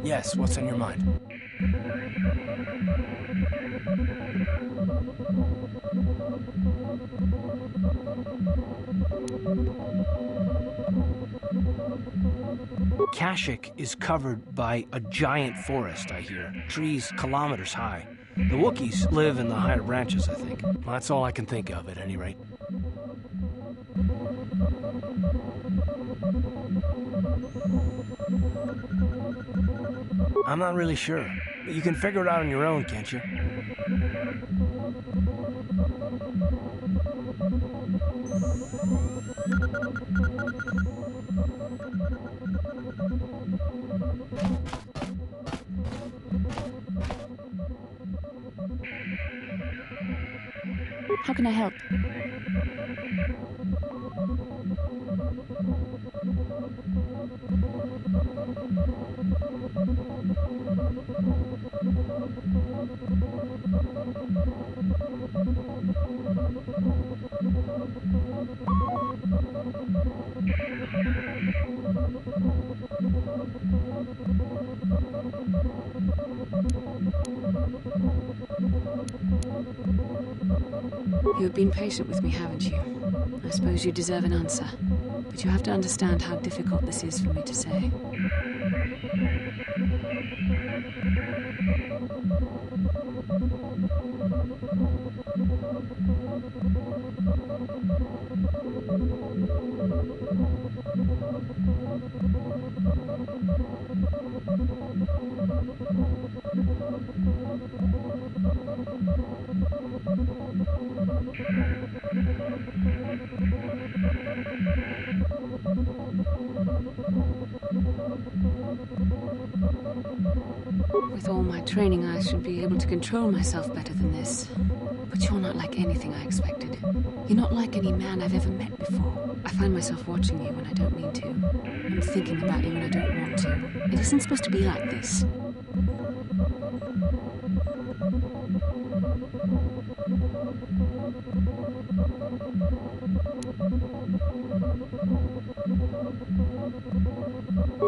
Yes, what's on your mind? Kashyyyk is covered by a giant forest, I hear. Trees kilometers high. The Wookiees live in the higher branches, I think. Well, that's all I can think of, at any rate. I'm not really sure, but you can figure it out on your own, can't you? How can I help? You've been patient with me, haven't you? I suppose you deserve an answer. But you have to understand how difficult this is for me to say. With all my training, I should be able to control myself better than this. But you're not like anything I expected. You're not like any man I've ever met before. I find myself watching you when I don't mean to. I'm thinking about you when I don't want to. It isn't supposed to be like this.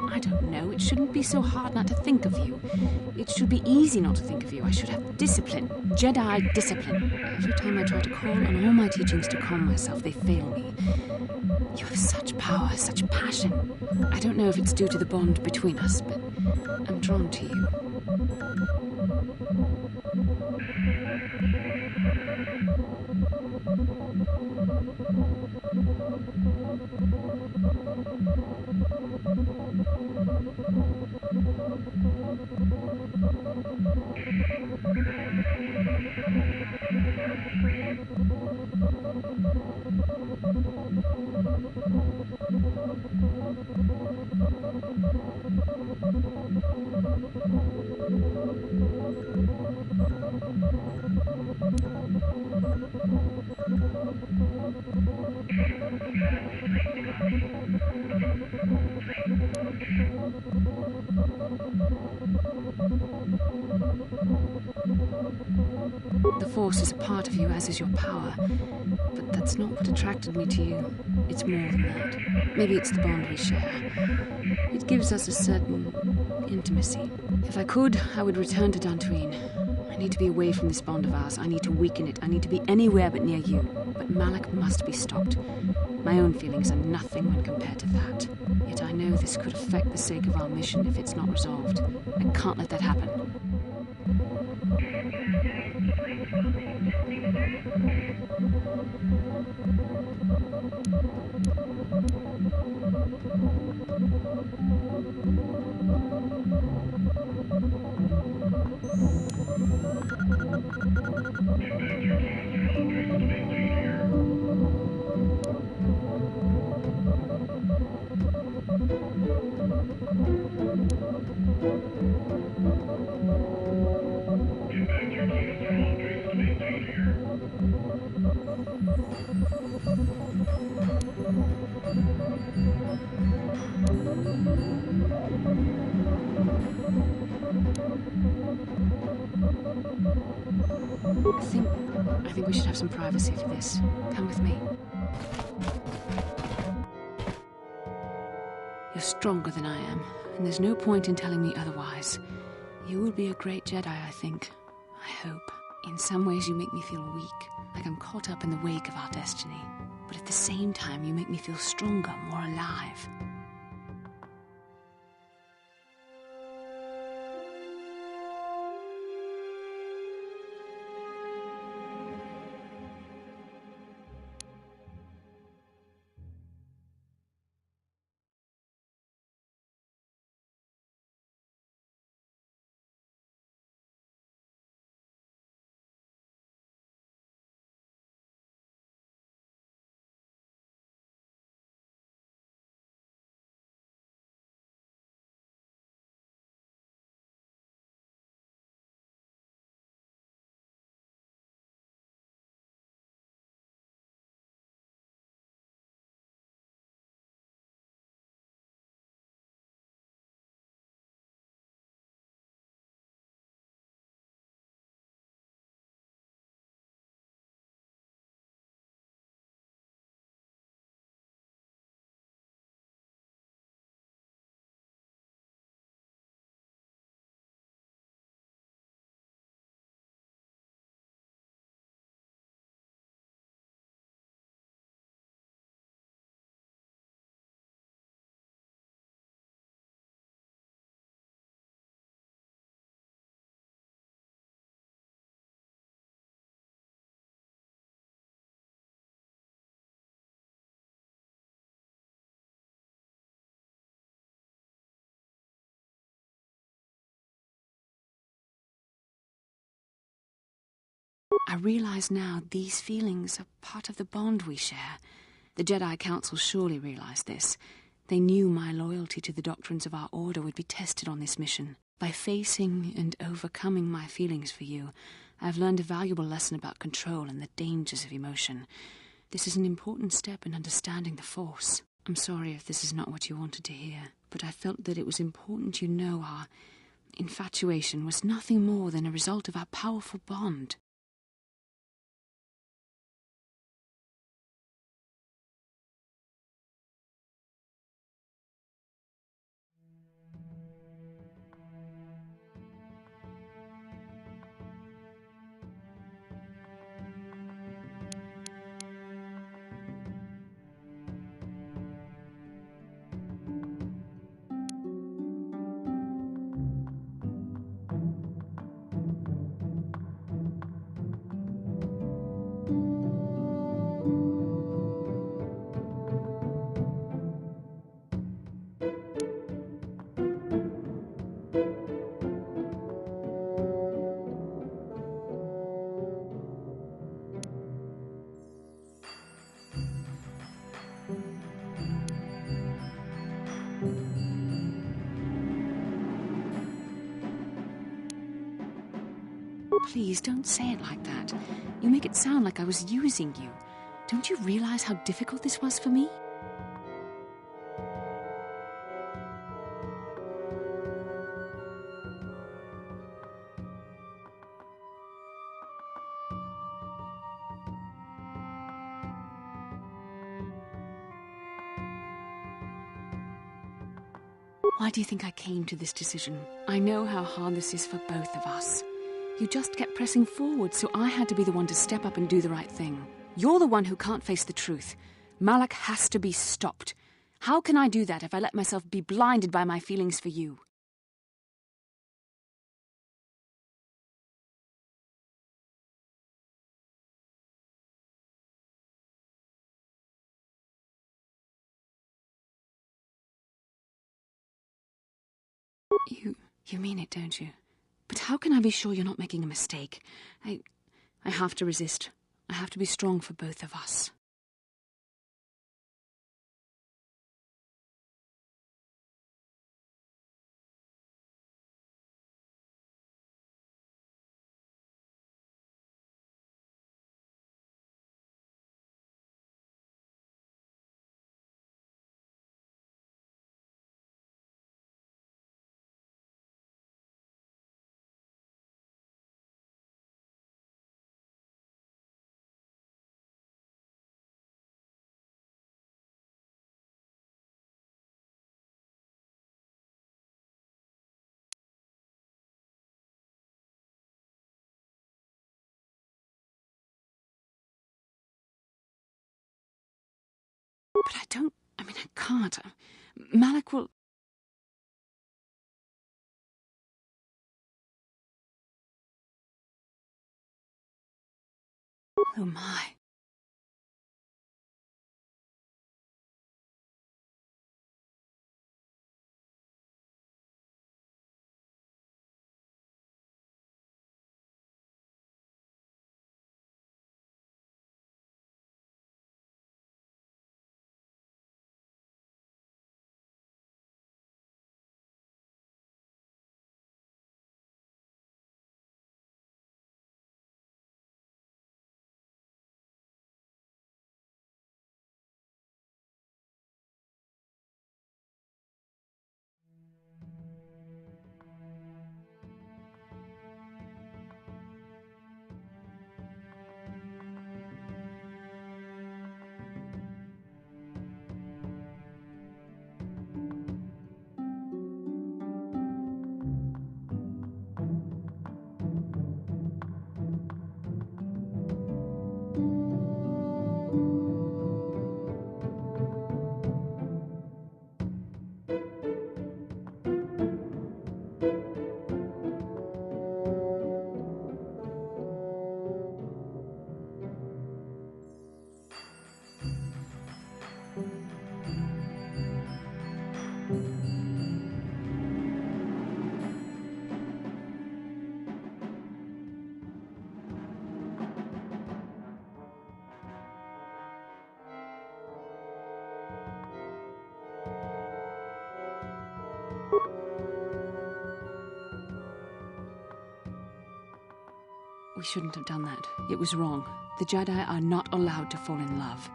I don't know. It shouldn't be so hard not to think of you. It should be easy not to think of you. I should have discipline. Jedi discipline. Every time I try to call on all my teachings to calm myself, they fail me. You have such power, such passion. I don't know if it's due to the bond between us, but I'm drawn to you. The Force is a part of you, as is your power. But that's not what attracted me to you. It's more than that. Maybe it's the bond we share. It gives us a certain intimacy. If I could, I would return to Dantooine. I I need to be away from this bond of ours. I need to weaken it. I need to be anywhere but near you. But Malik must be stopped. My own feelings are nothing when compared to that. Yet I know this could affect the sake of our mission if it's not resolved. I can't let that happen. I think we should have some privacy for this. Come with me. You're stronger than I am, and there's no point in telling me otherwise. You will be a great Jedi, I think. I hope. In some ways you make me feel weak, like I'm caught up in the wake of our destiny. But at the same time, you make me feel stronger, more alive. I realize now these feelings are part of the bond we share. The Jedi Council surely realized this. They knew my loyalty to the doctrines of our order would be tested on this mission. By facing and overcoming my feelings for you, I've learned a valuable lesson about control and the dangers of emotion. This is an important step in understanding the Force. I'm sorry if this is not what you wanted to hear, but I felt that it was important you know our infatuation was nothing more than a result of our powerful bond. Please, don't say it like that. You make it sound like I was using you. Don't you realize how difficult this was for me? Why do you think I came to this decision? I know how hard this is for both of us. You just kept pressing forward, so I had to be the one to step up and do the right thing. You're the one who can't face the truth. Malak has to be stopped. How can I do that if I let myself be blinded by my feelings for you? You mean it, don't you? But how can I be sure you're not making a mistake? I have to resist. I have to be strong for both of us. But I can't. Malak will... Oh my. We shouldn't have done that. It was wrong. The Jedi are not allowed to fall in love.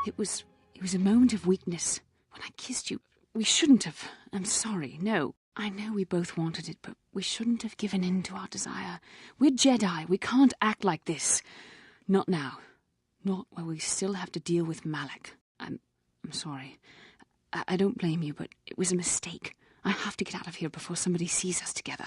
It was a moment of weakness. When I kissed you, we shouldn't have. I'm sorry, no. I know we both wanted it, but we shouldn't have given in to our desire. We're Jedi. We can't act like this. Not now. Not while we still have to deal with Malak. I'm sorry. I don't blame you, but it was a mistake. I have to get out of here before somebody sees us together.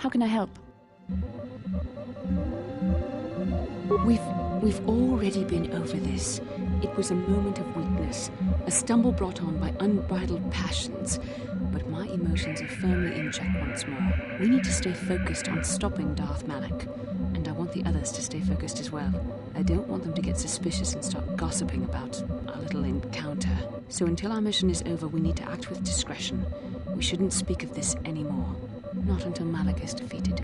How can I help? We've already been over this. It was a moment of weakness, a stumble brought on by unbridled passions. But my emotions are firmly in check once more. We need to stay focused on stopping Darth Malak. And I want the others to stay focused as well. I don't want them to get suspicious and start gossiping about our little encounter. So until our mission is over, we need to act with discretion. We shouldn't speak of this anymore. Not until Malak is defeated.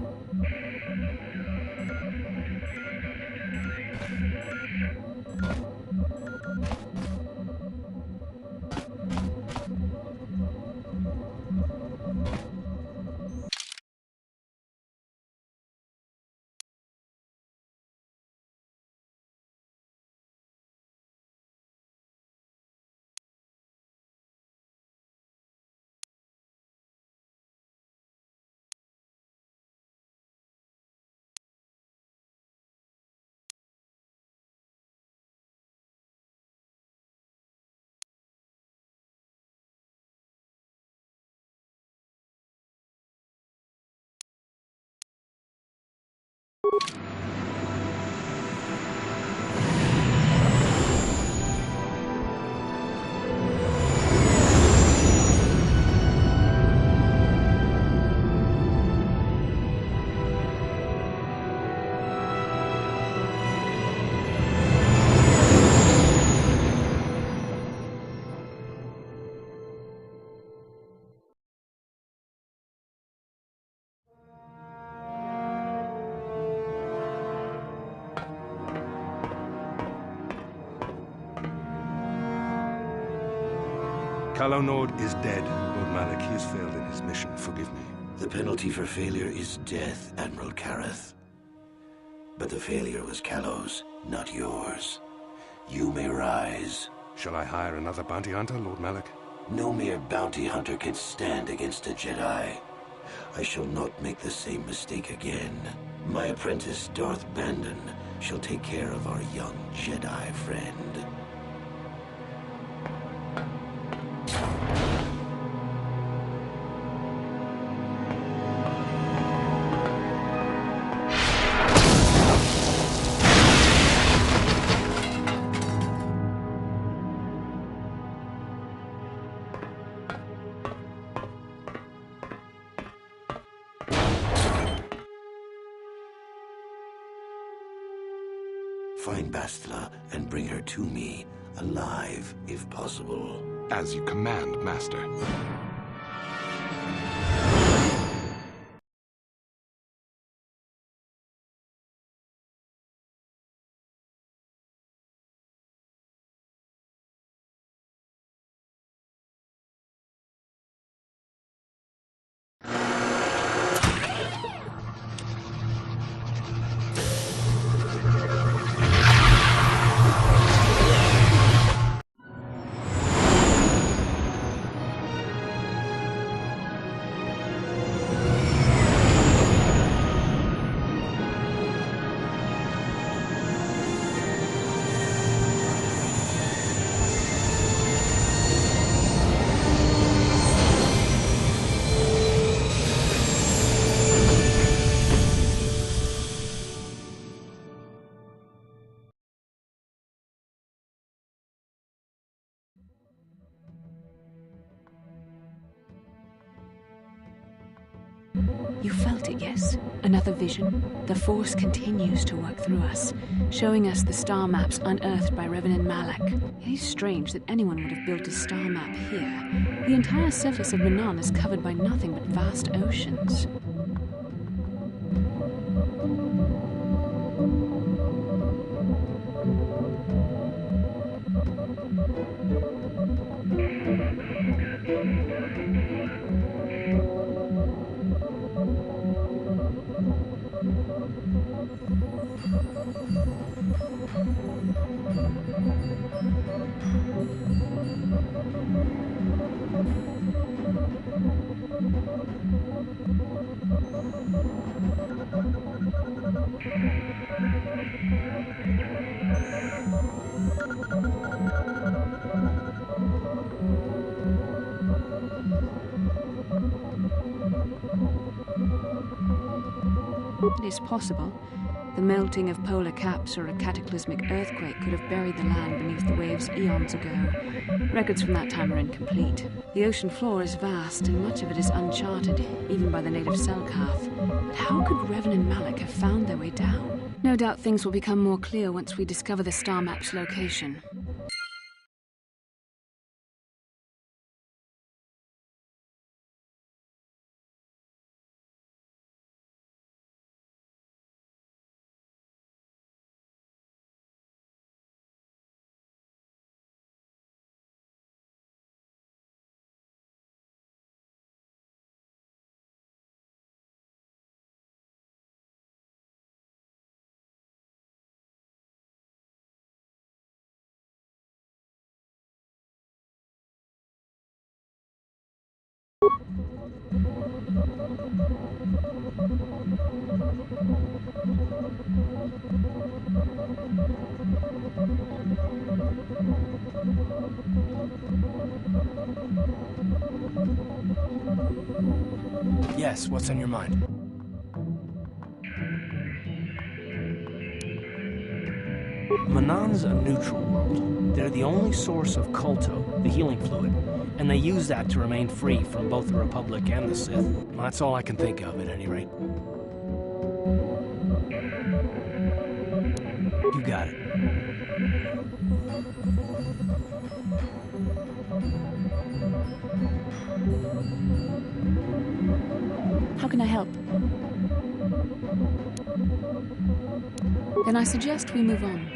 KotOR is dead, Lord Malak. He has failed in his mission. Forgive me. The penalty for failure is death, Admiral Kareth. But the failure was Kalos, not yours. You may rise. Shall I hire another bounty hunter, Lord Malak? No mere bounty hunter can stand against a Jedi. I shall not make the same mistake again. My apprentice, Darth Bandon, shall take care of our young Jedi friend. Find Bastila and bring her to me, alive, if possible. As you command, Master. You felt it, yes? Another vision? The Force continues to work through us, showing us the star maps unearthed by Reverend Malak. It is strange that anyone would have built a star map here. The entire surface of Manaan is covered by nothing but vast oceans. It is possible. The melting of polar caps or a cataclysmic earthquake could have buried the land beneath the waves eons ago. Records from that time are incomplete. The ocean floor is vast, and much of it is uncharted, even by the native Selkath. But how could Revan and Malak have found their way down? No doubt things will become more clear once we discover the star map's location. Yes, what's on your mind? Manaan's a neutral world. They're the only source of KotOR, the healing fluid, and they use that to remain free from both the Republic and the Sith. Well, that's all I can think of, at any rate. You got it. How can I help? Then I suggest we move on.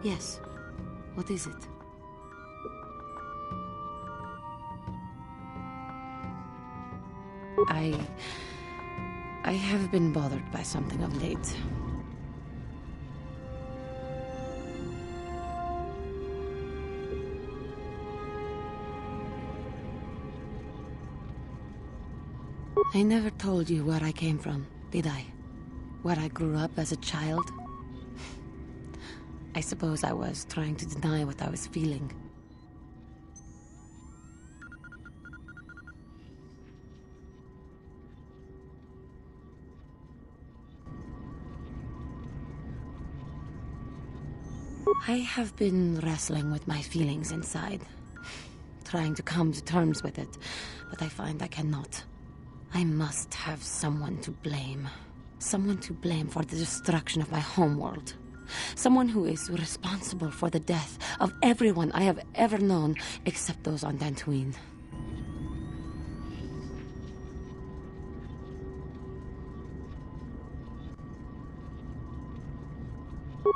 Yes. What is it? I have been bothered by something of late. I never told you where I came from, did I? Where I grew up as a child? I suppose I was trying to deny what I was feeling. I have been wrestling with my feelings inside, trying to come to terms with it, but I find I cannot. I must have someone to blame. Someone to blame for the destruction of my homeworld. Someone who is responsible for the death of everyone I have ever known, except those on Dantooine.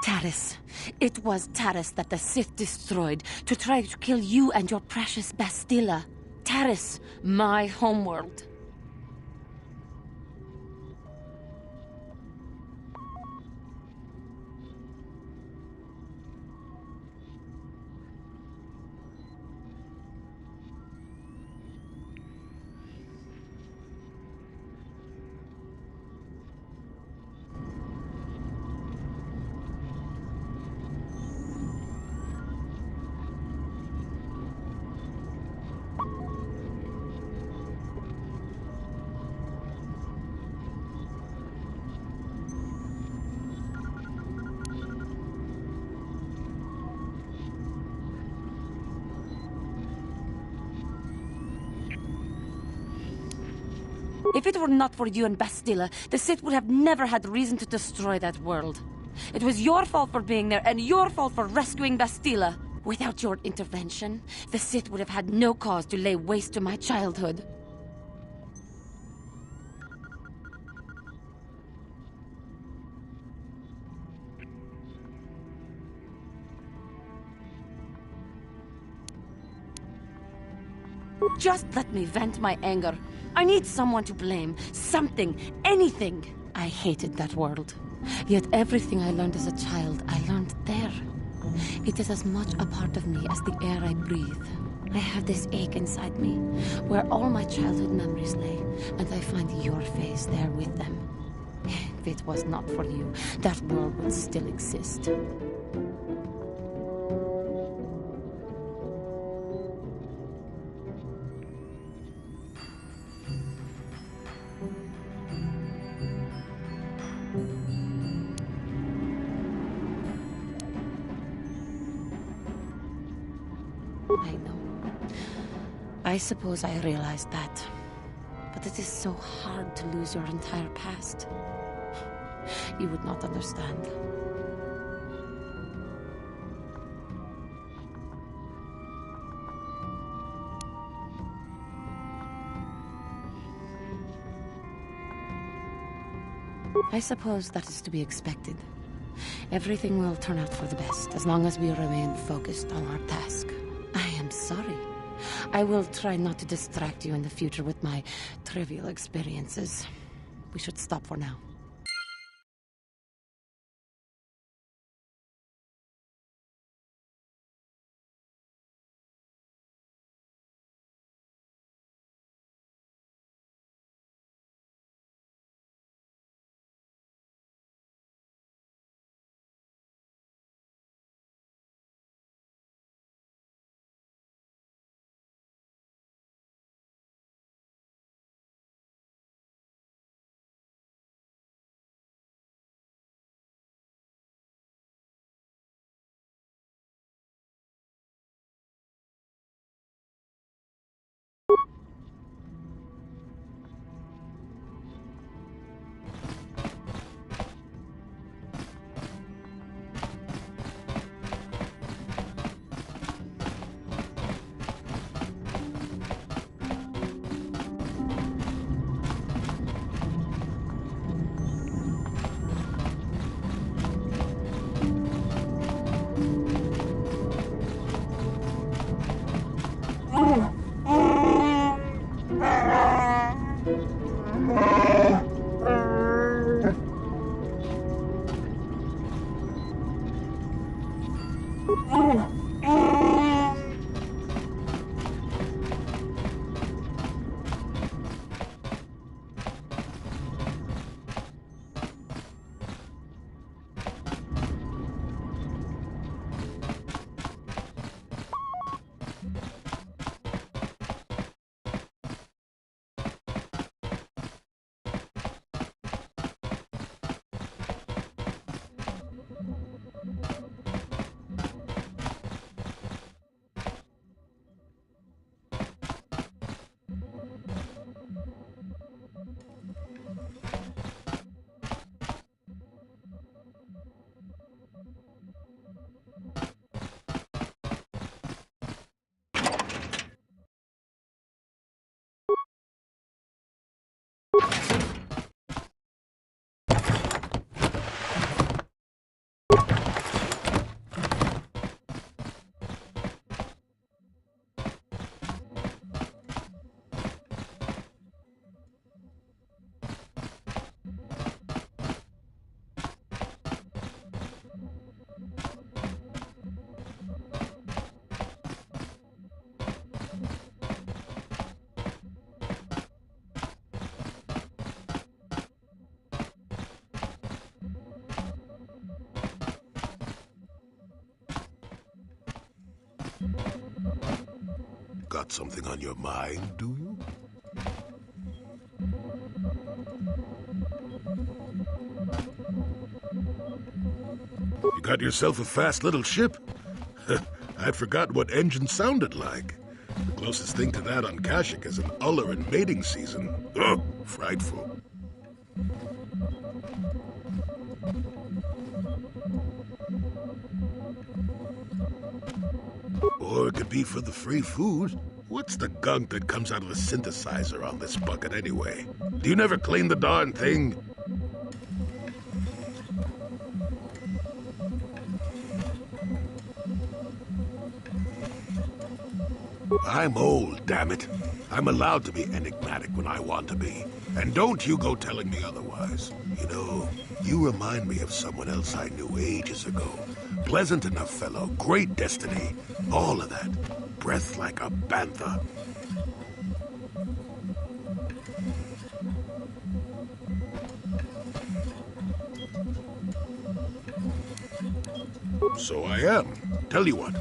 Taris. It was Taris that the Sith destroyed to try to kill you and your precious Bastilla. Taris, my homeworld. If it were not for you and Bastilla, the Sith would have never had reason to destroy that world. It was your fault for being there, and your fault for rescuing Bastilla. Without your intervention, the Sith would have had no cause to lay waste to my childhood. Just let me vent my anger. I need someone to blame. Something. Anything. I hated that world. Yet everything I learned as a child, I learned there. It is as much a part of me as the air I breathe. I have this ache inside me, where all my childhood memories lay, and I find your face there with them. If it was not for you, that world would still exist. I know. I suppose I realized that. But it is so hard to lose your entire past. You would not understand. I suppose that is to be expected. Everything will turn out for the best, as long as we remain focused on our task. I am sorry. I will try not to distract you in the future with my trivial experiences. We should stop for now. Got something on your mind, do you? You got yourself a fast little ship? I'd forgotten what engine sounded like. The closest thing to that on Kashyyyk is an uller in mating season. Ugh, frightful. Or it could be for the free food. What's the gunk that comes out of the synthesizer on this bucket anyway? Do you never clean the darn thing? I'm old, damn it. I'm allowed to be enigmatic when I want to be. And don't you go telling me otherwise. You know, you remind me of someone else I knew ages ago. Pleasant enough fellow, great destiny, all of that. Breath like a panther. So I am. Tell you what,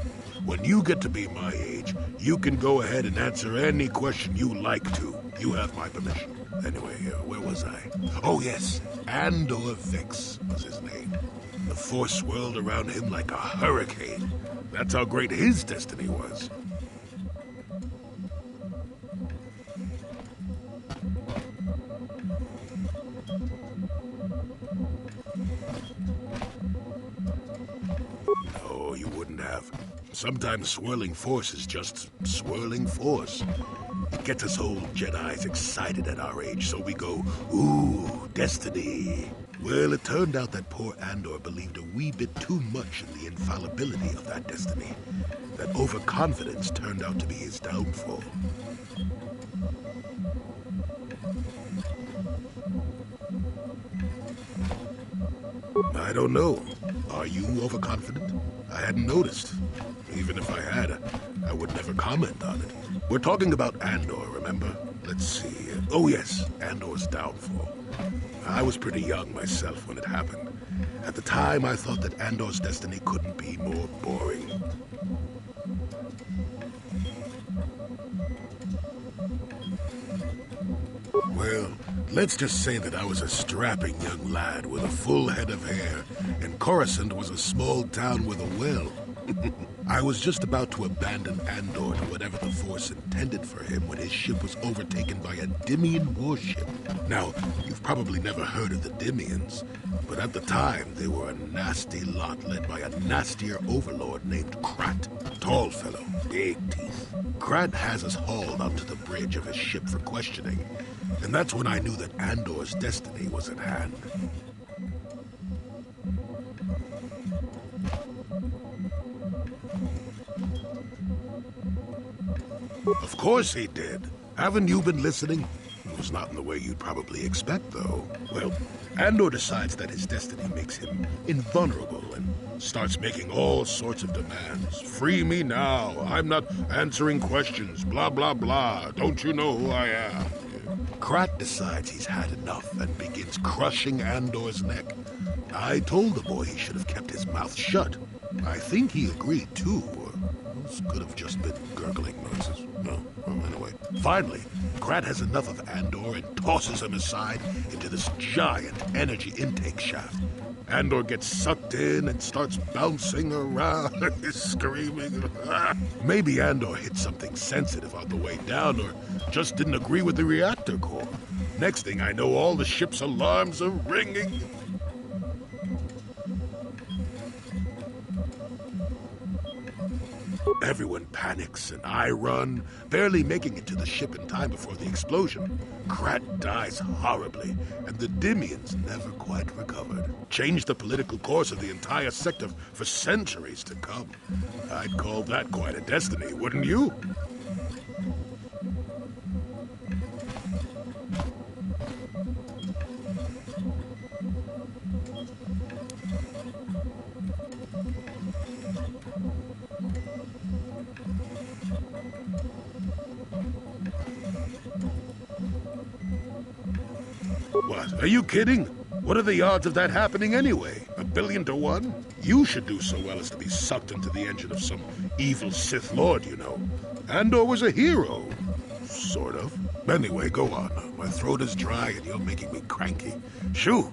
when you get to be my age, you can go ahead and answer any question you like to. You have my permission. Anyway, where was I? Oh yes, Andor Vex was his name. The Force swirled around him like a hurricane. That's how great his destiny was. No, you wouldn't have. Sometimes swirling force is just swirling force. It gets us old Jedis excited at our age, so we go, ooh, destiny. Well, it turned out that poor Andor believed a wee bit too much in the infallibility of that destiny. That overconfidence turned out to be his downfall. I don't know. Are you overconfident? I hadn't noticed. Even if I had, I would never comment on it. We're talking about Andor, remember? Let's see. Oh yes, Andor's downfall. I was pretty young myself when it happened. At the time, I thought that Andor's destiny couldn't be more boring. Well, let's just say that I was a strapping young lad with a full head of hair, and Coruscant was a small town with a well. I was just about to abandon Andor to whatever the Force intended for him when his ship was overtaken by a Dimian warship. Now, you've probably never heard of the Dimians, but at the time they were a nasty lot led by a nastier overlord named Krat. Tall fellow, big teeth. Krat has us hauled onto the bridge of his ship for questioning, and that's when I knew that Andor's destiny was at hand. Of course he did. Haven't you been listening? It was not in the way you'd probably expect, though. Well, Andor decides that his destiny makes him invulnerable and starts making all sorts of demands. Free me now. I'm not answering questions. Blah, blah, blah. Don't you know who I am? Krat decides he's had enough and begins crushing Andor's neck. I told the boy he should have kept his mouth shut. I think he agreed, too. Those could have just been gurgling noises. No, well, anyway. Finally, Krat has enough of Andor and tosses him aside into this giant energy intake shaft. Andor gets sucked in and starts bouncing around, screaming. Maybe Andor hit something sensitive on the way down or just didn't agree with the reactor core. Next thing I know, all the ship's alarms are ringing. Everyone panics, and I run, barely making it to the ship in time before the explosion. Krat dies horribly, and the Dimians never quite recovered. Changed the political course of the entire sector for centuries to come. I'd call that quite a destiny, wouldn't you? What? Are you kidding? What are the odds of that happening anyway? 1,000,000,000 to 1? You should do so well as to be sucked into the engine of some evil Sith Lord, you know. Andor was a hero. Sort of. Anyway, go on. My throat is dry and you're making me cranky. Shoo!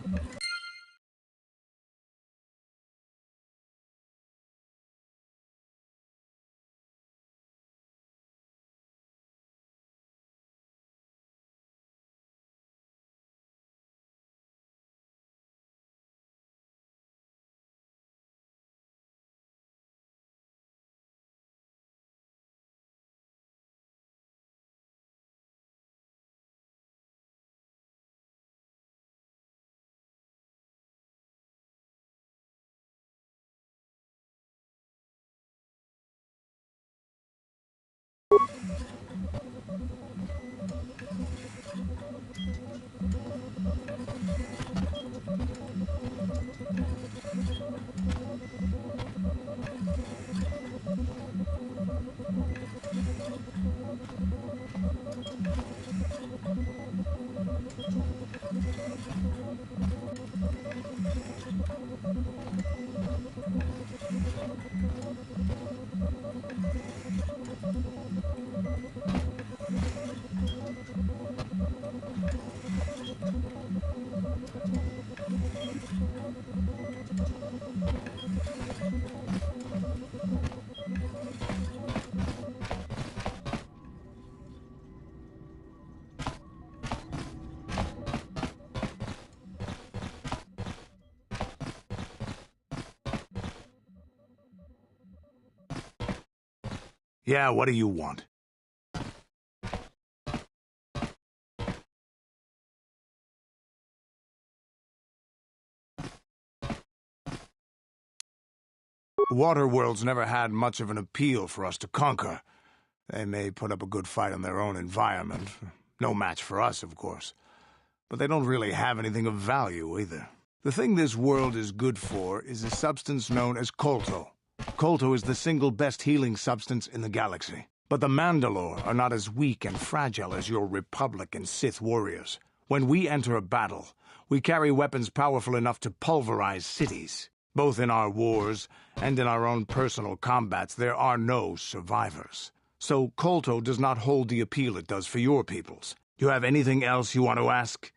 Yeah, what do you want? Waterworld's never had much of an appeal for us to conquer. They may put up a good fight in their own environment. No match for us, of course. But they don't really have anything of value, either. The thing this world is good for is a substance known as KotOR. KotOR is the single best healing substance in the galaxy. But the Mandalore are not as weak and fragile as your Republic and Sith warriors. When we enter a battle, we carry weapons powerful enough to pulverize cities. Both in our wars and in our own personal combats, there are no survivors. So KotOR does not hold the appeal it does for your peoples. You have anything else you want to ask?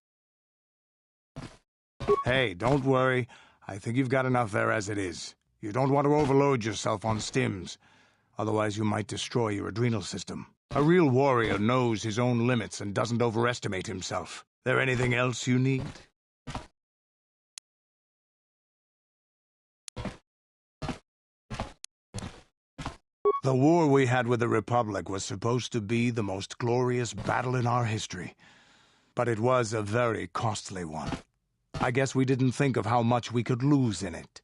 Hey, don't worry. I think you've got enough there as it is. You don't want to overload yourself on stims. Otherwise, you might destroy your adrenal system. A real warrior knows his own limits and doesn't overestimate himself. There anything else you need? The war we had with the Republic was supposed to be the most glorious battle in our history. But it was a very costly one. I guess we didn't think of how much we could lose in it.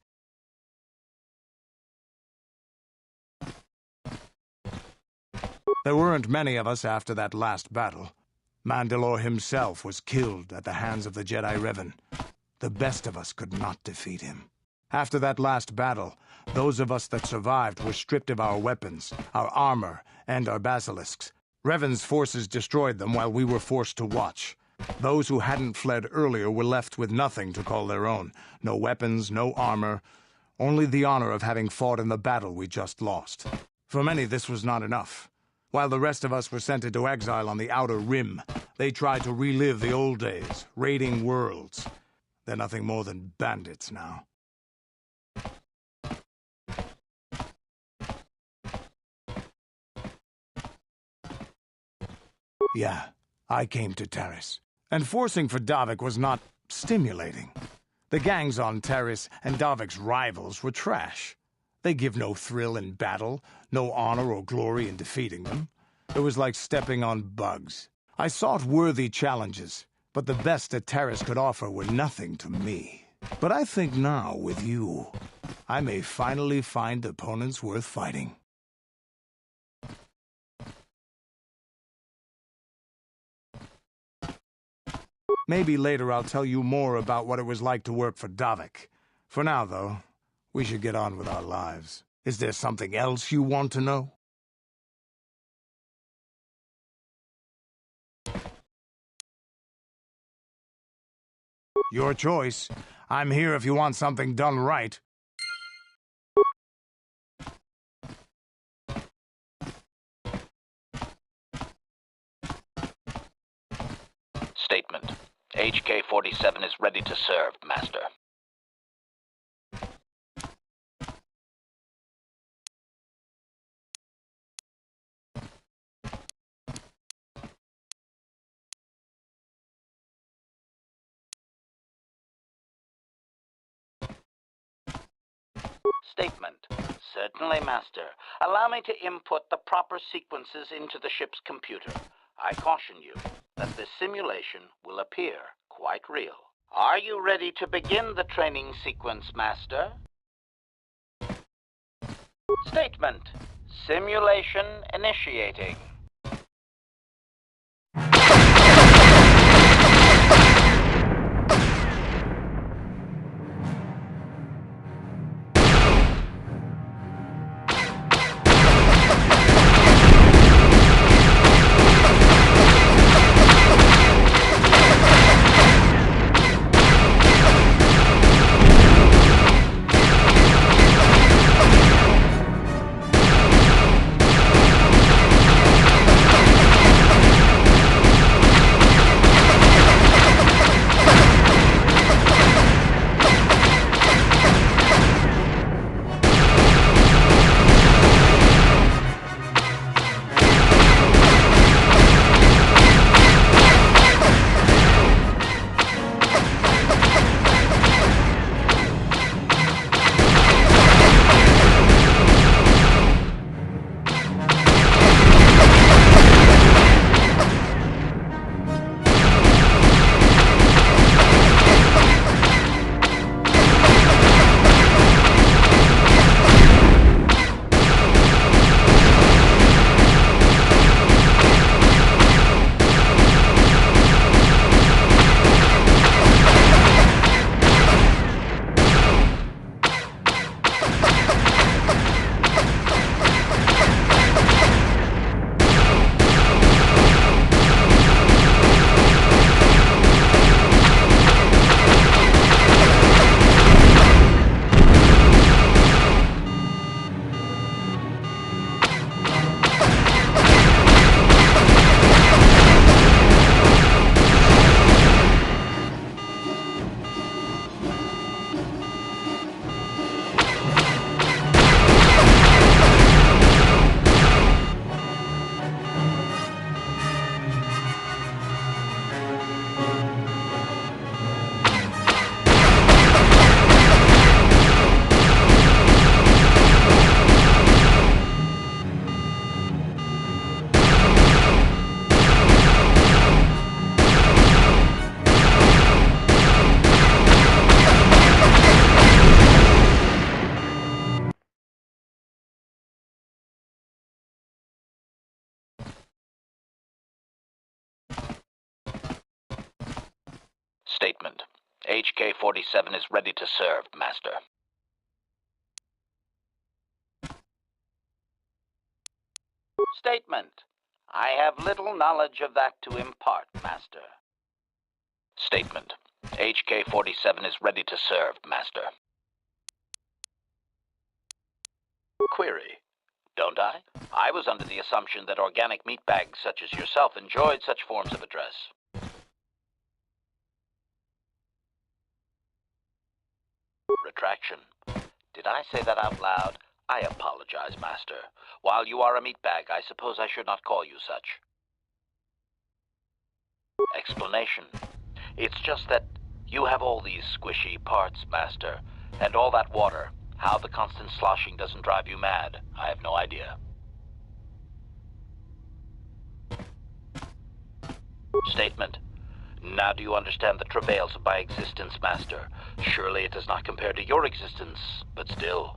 There weren't many of us after that last battle. Mandalore himself was killed at the hands of the Jedi Revan. The best of us could not defeat him. After that last battle, those of us that survived were stripped of our weapons, our armor, and our basilisks. Revan's forces destroyed them while we were forced to watch. Those who hadn't fled earlier were left with nothing to call their own. No weapons, no armor, only the honor of having fought in the battle we just lost. For many, this was not enough. While the rest of us were sent into exile on the Outer Rim, they tried to relive the old days, raiding worlds. They're nothing more than bandits now. Yeah, I came to Taris. And forcing for Davik was not stimulating. The gangs on Taris and Davik's rivals were trash. They give no thrill in battle, no honor or glory in defeating them. It was like stepping on bugs. I sought worthy challenges, but the best that Taris could offer were nothing to me. But I think now, with you, I may finally find opponents worth fighting. Maybe later I'll tell you more about what it was like to work for Davik. For now, though, we should get on with our lives. Is there something else you want to know? Your choice. I'm here if you want something done right. Statement. HK-47 is ready to serve, Master. Statement. Certainly, Master. Allow me to input the proper sequences into the ship's computer. I caution you that this simulation will appear quite real. Are you ready to begin the training sequence, Master? Statement. Simulation initiating. Statement. HK-47 is ready to serve, Master. Statement. I have little knowledge of that to impart, Master. Statement. HK-47 is ready to serve, Master. Query. Don't I? I was under the assumption that organic meatbags such as yourself enjoyed such forms of address. Retraction. Did I say that out loud? I apologize, Master. While you are a meatbag, I suppose I should not call you such. Explanation. It's just that you have all these squishy parts, Master, and all that water. How the constant sloshing doesn't drive you mad, I have no idea. Statement. Now do you understand the travails of my existence, Master? Surely it does not compare to your existence, but still.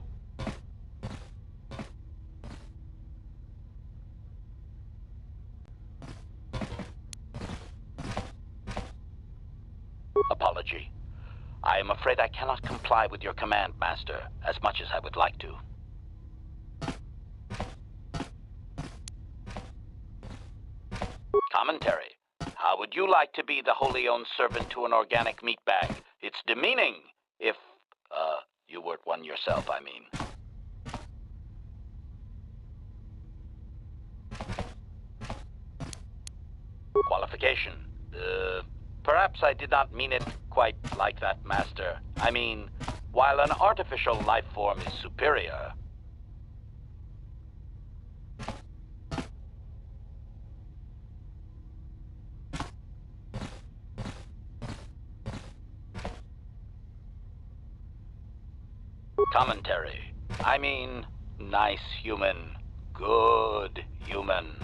Apology. I am afraid I cannot comply with your command, Master, as much as I would like to. Commentary. How would you like to be the wholly owned servant to an organic meatbag? It's demeaning if, you weren't one yourself, I mean. Qualification. Perhaps I did not mean it quite like that, Master. I mean, while an artificial life form is superior... Commentary. I mean, nice human. Good human.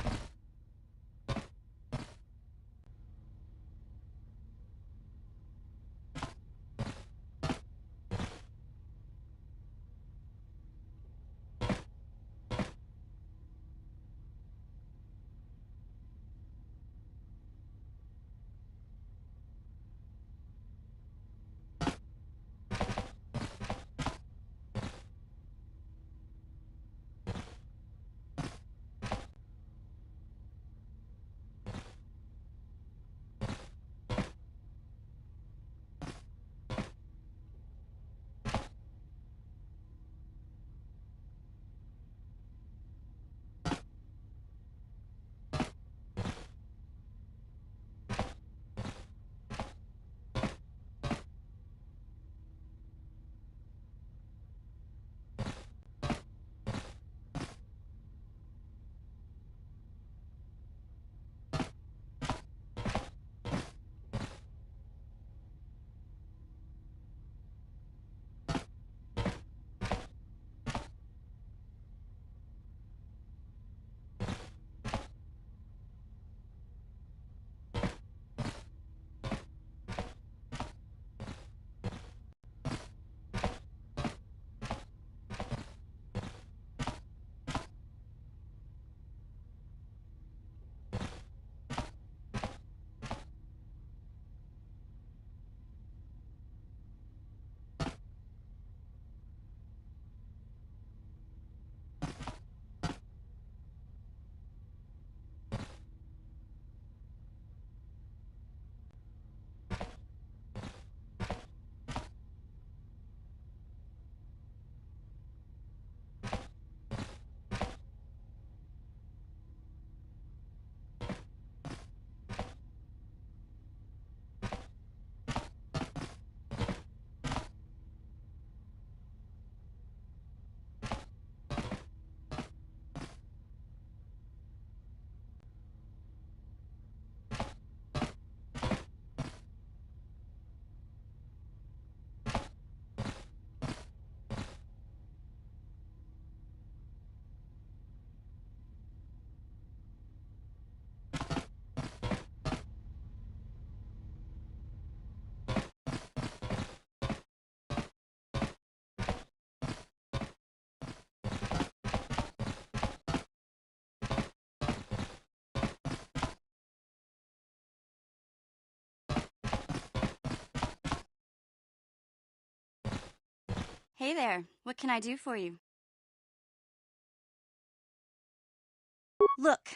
Hey there, what can I do for you? Look,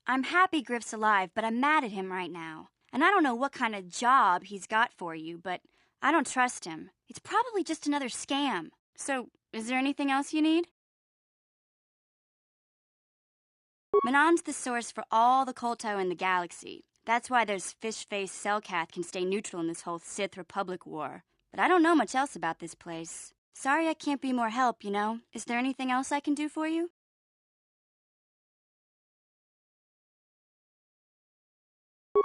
I'm happy Griff's alive, but I'm mad at him right now. And I don't know what kind of job he's got for you, but I don't trust him. It's probably just another scam. So, is there anything else you need? Manaan's the source for all the KotOR in the galaxy. That's why there's fish-faced Selkath can stay neutral in this whole Sith Republic war. But I don't know much else about this place. Sorry I can't be more help, you know. Is there anything else I can do for you?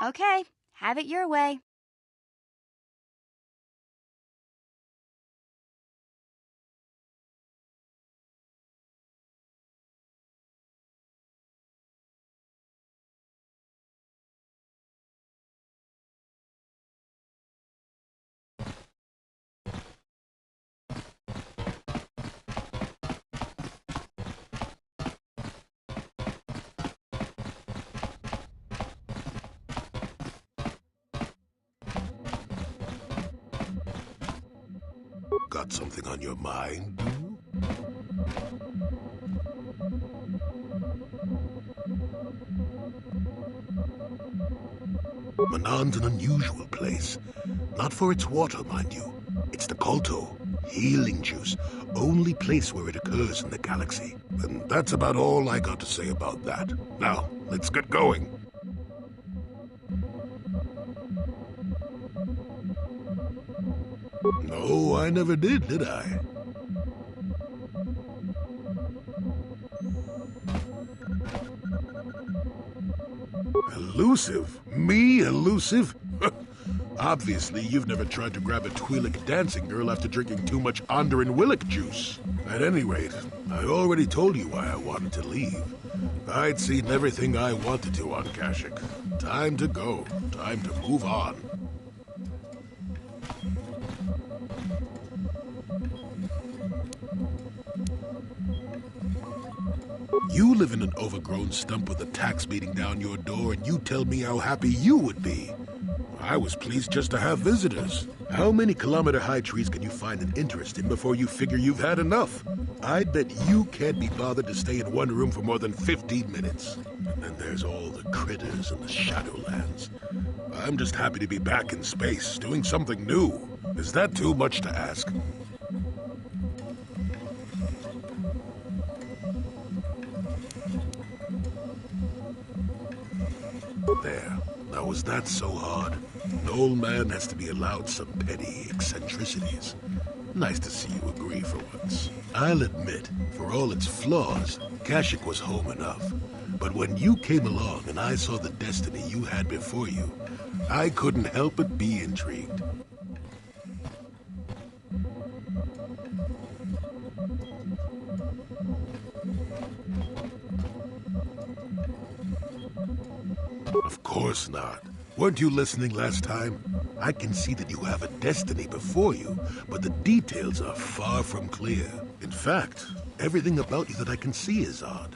Okay, have it your way. Got something on your mind? Manaan's an unusual place. Not for its water, mind you. It's the KotOR, healing juice, only place where it occurs in the galaxy. And that's about all I got to say about that. Now, let's get going. No, I never did I? Elusive? Me elusive? Obviously, you've never tried to grab a Twi'lek dancing girl after drinking too much Onderan Willick juice. At any rate, I already told you why I wanted to leave. I'd seen everything I wanted to on Kashyyyk. Time to go. Time to move on. You live in an overgrown stump with a tax beating down your door, and you tell me how happy you would be. I was pleased just to have visitors. How many kilometer-high trees can you find an interest in before you figure you've had enough? I bet you can't be bothered to stay in one room for more than 15 minutes. And then there's all the critters and the Shadowlands. I'm just happy to be back in space, doing something new. Is that too much to ask? There. Now, was that so hard? An old man has to be allowed some petty eccentricities. Nice to see you agree for once. I'll admit, for all its flaws, Kashyyyk was home enough. But when you came along and I saw the destiny you had before you, I couldn't help but be intrigued. Of course not. Weren't you listening last time? I can see that you have a destiny before you, but the details are far from clear. In fact, everything about you that I can see is odd.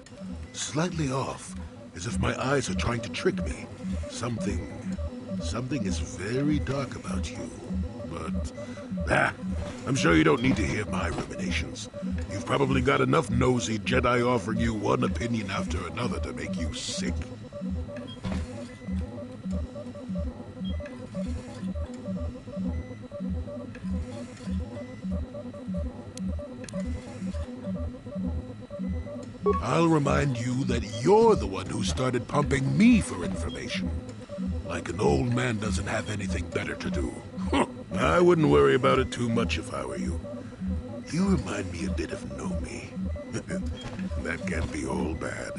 Slightly off, as if my eyes are trying to trick me. Something is very dark about you. But, I'm sure you don't need to hear my ruminations. You've probably got enough nosy Jedi offering you one opinion after another to make you sick. I'll remind you that you're the one who started pumping me for information. Like an old man doesn't have anything better to do. I wouldn't worry about it too much if I were you. You remind me a bit of Nomi. That can't be all bad.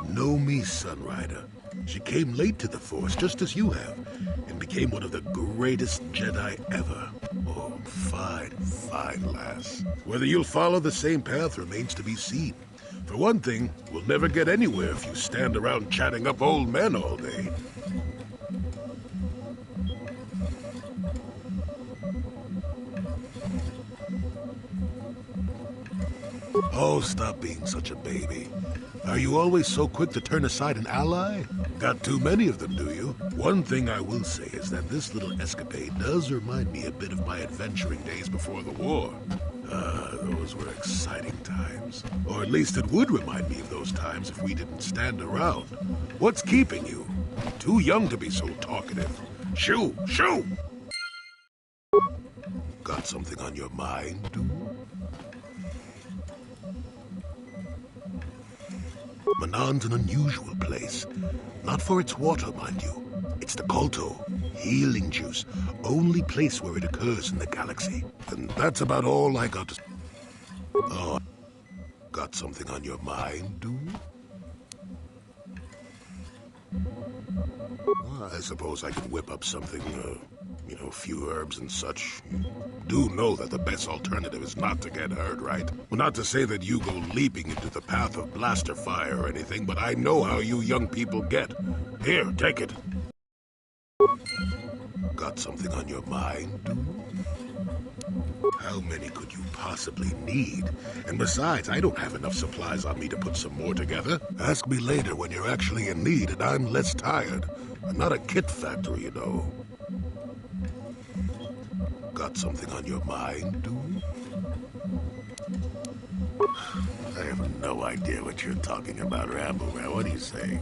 Nomi Sunrider. She came late to the Force, just as you have, and became one of the greatest Jedi ever. Oh, fine, fine lass. Whether you'll follow the same path remains to be seen. For one thing, we'll never get anywhere if you stand around chatting up old men all day. Oh, stop being such a baby. Are you always so quick to turn aside an ally? Got too many of them, do you? One thing I will say is that this little escapade does remind me a bit of my adventuring days before the war. Those were exciting times. Or at least it would remind me of those times if we didn't stand around. What's keeping you? Too young to be so talkative. Shoo! Shoo! Got something on your mind, dude? Manaan's an unusual place. Not for its water, mind you. It's the KotOR, healing juice. Only place where it occurs in the galaxy. And that's about all I got to... Oh, got something on your mind, dude? Well, I suppose I can whip up something, a few herbs and such. You do know that the best alternative is not to get hurt, right? Well, not to say that you go leaping into the path of blaster fire or anything, but I know how you young people get. Here, take it. Got something on your mind, dude? How many could you possibly need? And besides, I don't have enough supplies on me to put some more together. Ask me later when you're actually in need and I'm less tired. I'm not a kit factory, you know. Got something on your mind, dude? I have no idea what you're talking about, Rambo. What do you say?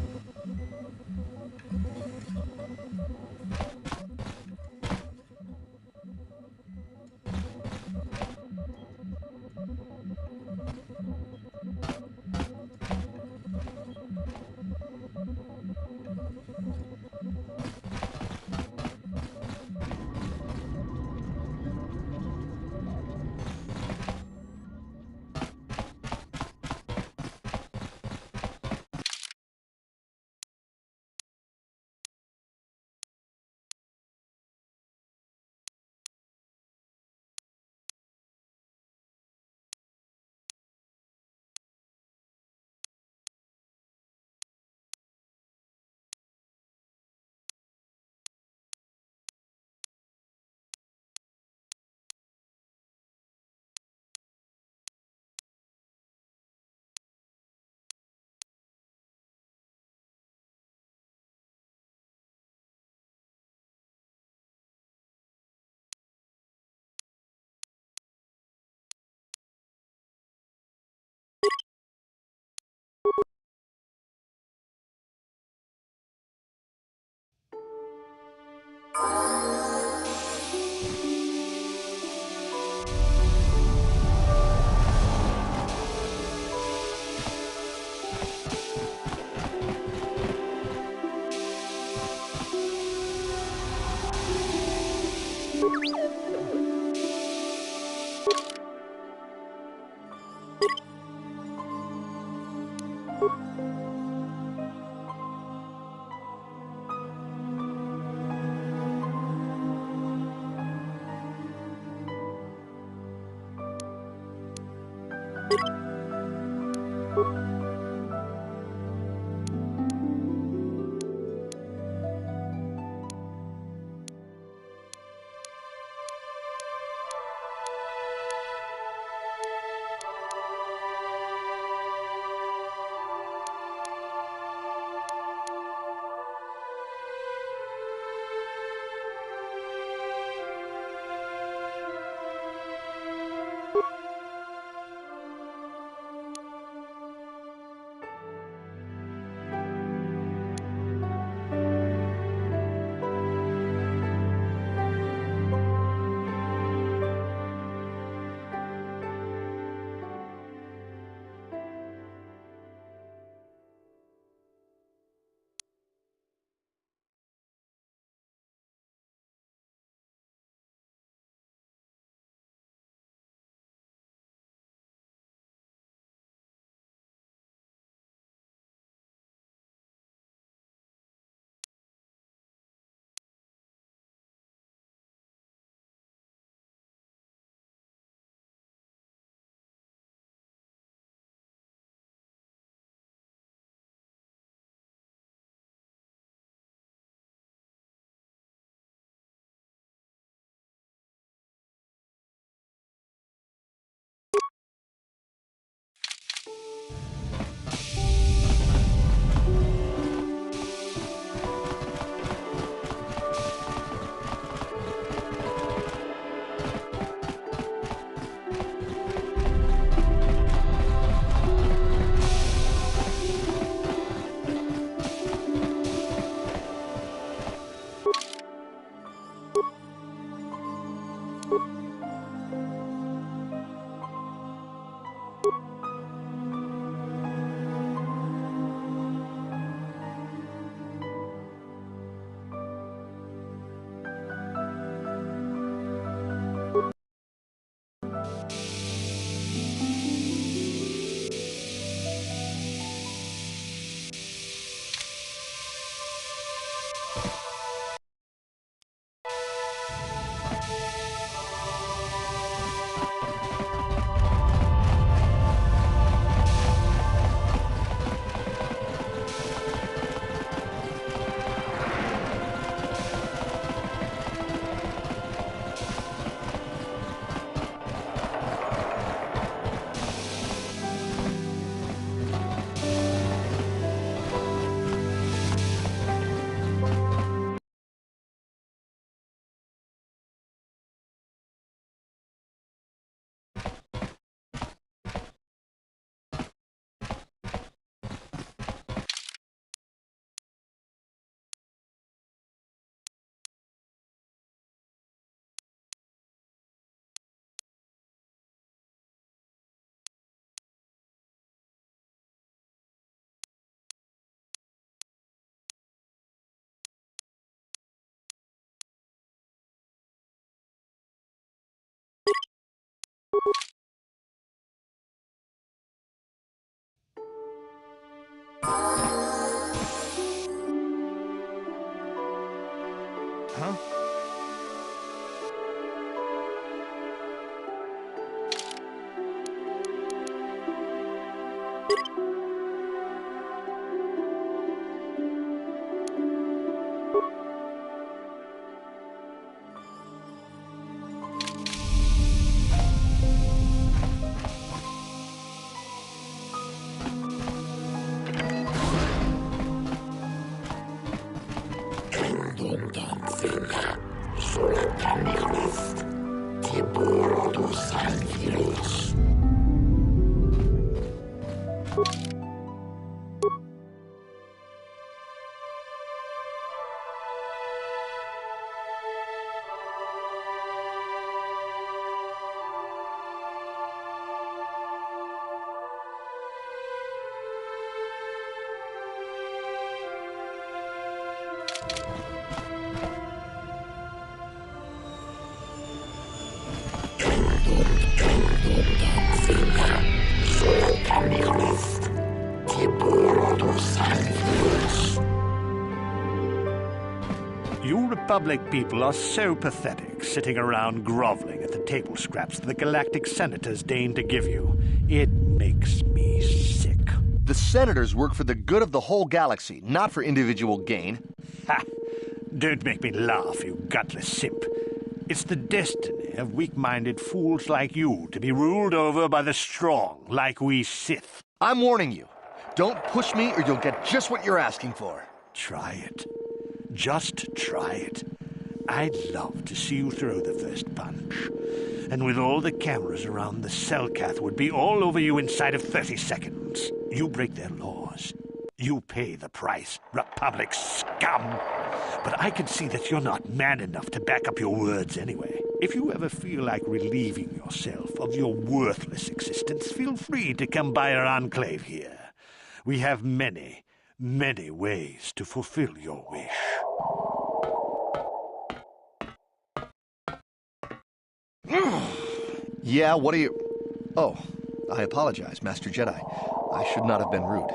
Huh? You Republic people are so pathetic, sitting around groveling at the table scraps the galactic senators deign to give you. It makes me sick. The senators work for the good of the whole galaxy, not for individual gain. Ha! Don't make me laugh, you gutless simp. It's the destiny of weak-minded fools like you to be ruled over by the strong, like we Sith. I'm warning you. Don't push me or you'll get just what you're asking for. Try it. Just try it. I'd love to see you throw the first punch. And with all the cameras around, the Selkath would be all over you inside of 30 seconds. You break their laws. You pay the price, Republic scum. But I can see that you're not man enough to back up your words anyway. If you ever feel like relieving yourself of your worthless existence, feel free to come by our enclave here. We have many, many ways to fulfill your wish. Yeah, what are you... Oh, I apologize, Master Jedi. I should not have been rude.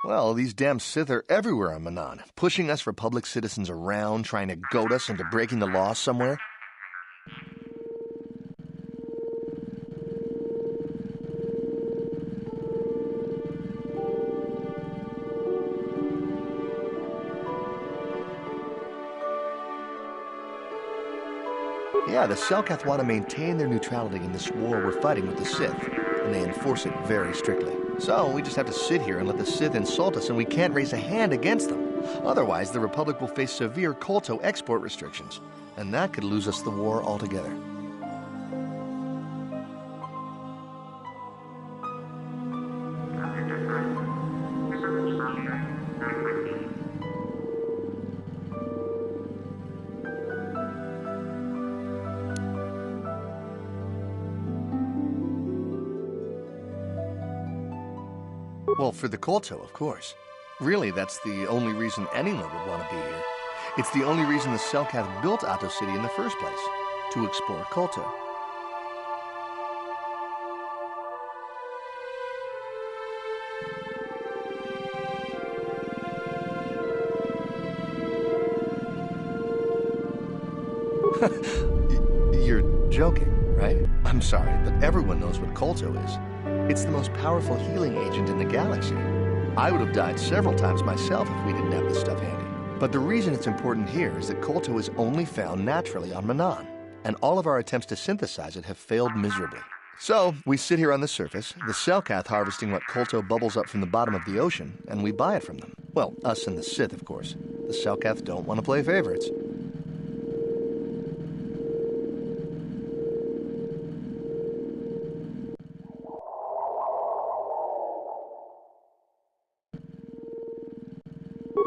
Well, these damn Sith are everywhere on Manaan, pushing us Republic citizens around, trying to goad us into breaking the law somewhere. Yeah, the Selkath want to maintain their neutrality in this war we're fighting with the Sith, and they enforce it very strictly. So we just have to sit here and let the Sith insult us, and we can't raise a hand against them. Otherwise, the Republic will face severe KotOR export restrictions, and that could lose us the war altogether. Well, for the KotOR, of course. Really, that's the only reason anyone would want to be here. It's the only reason the Selkath built Ahto City in the first place, to explore KotOR. You're joking, right? I'm sorry, but everyone knows what KotOR is. It's the most powerful healing agent in the galaxy. I would have died several times myself if we didn't have this stuff handy. But the reason it's important here is that KotOR is only found naturally on Manaan. and all of our attempts to synthesize it have failed miserably. So, we sit here on the surface, the Selkath harvesting what KotOR bubbles up from the bottom of the ocean, and we buy it from them. Well, us and the Sith, of course. The Selkath don't want to play favorites.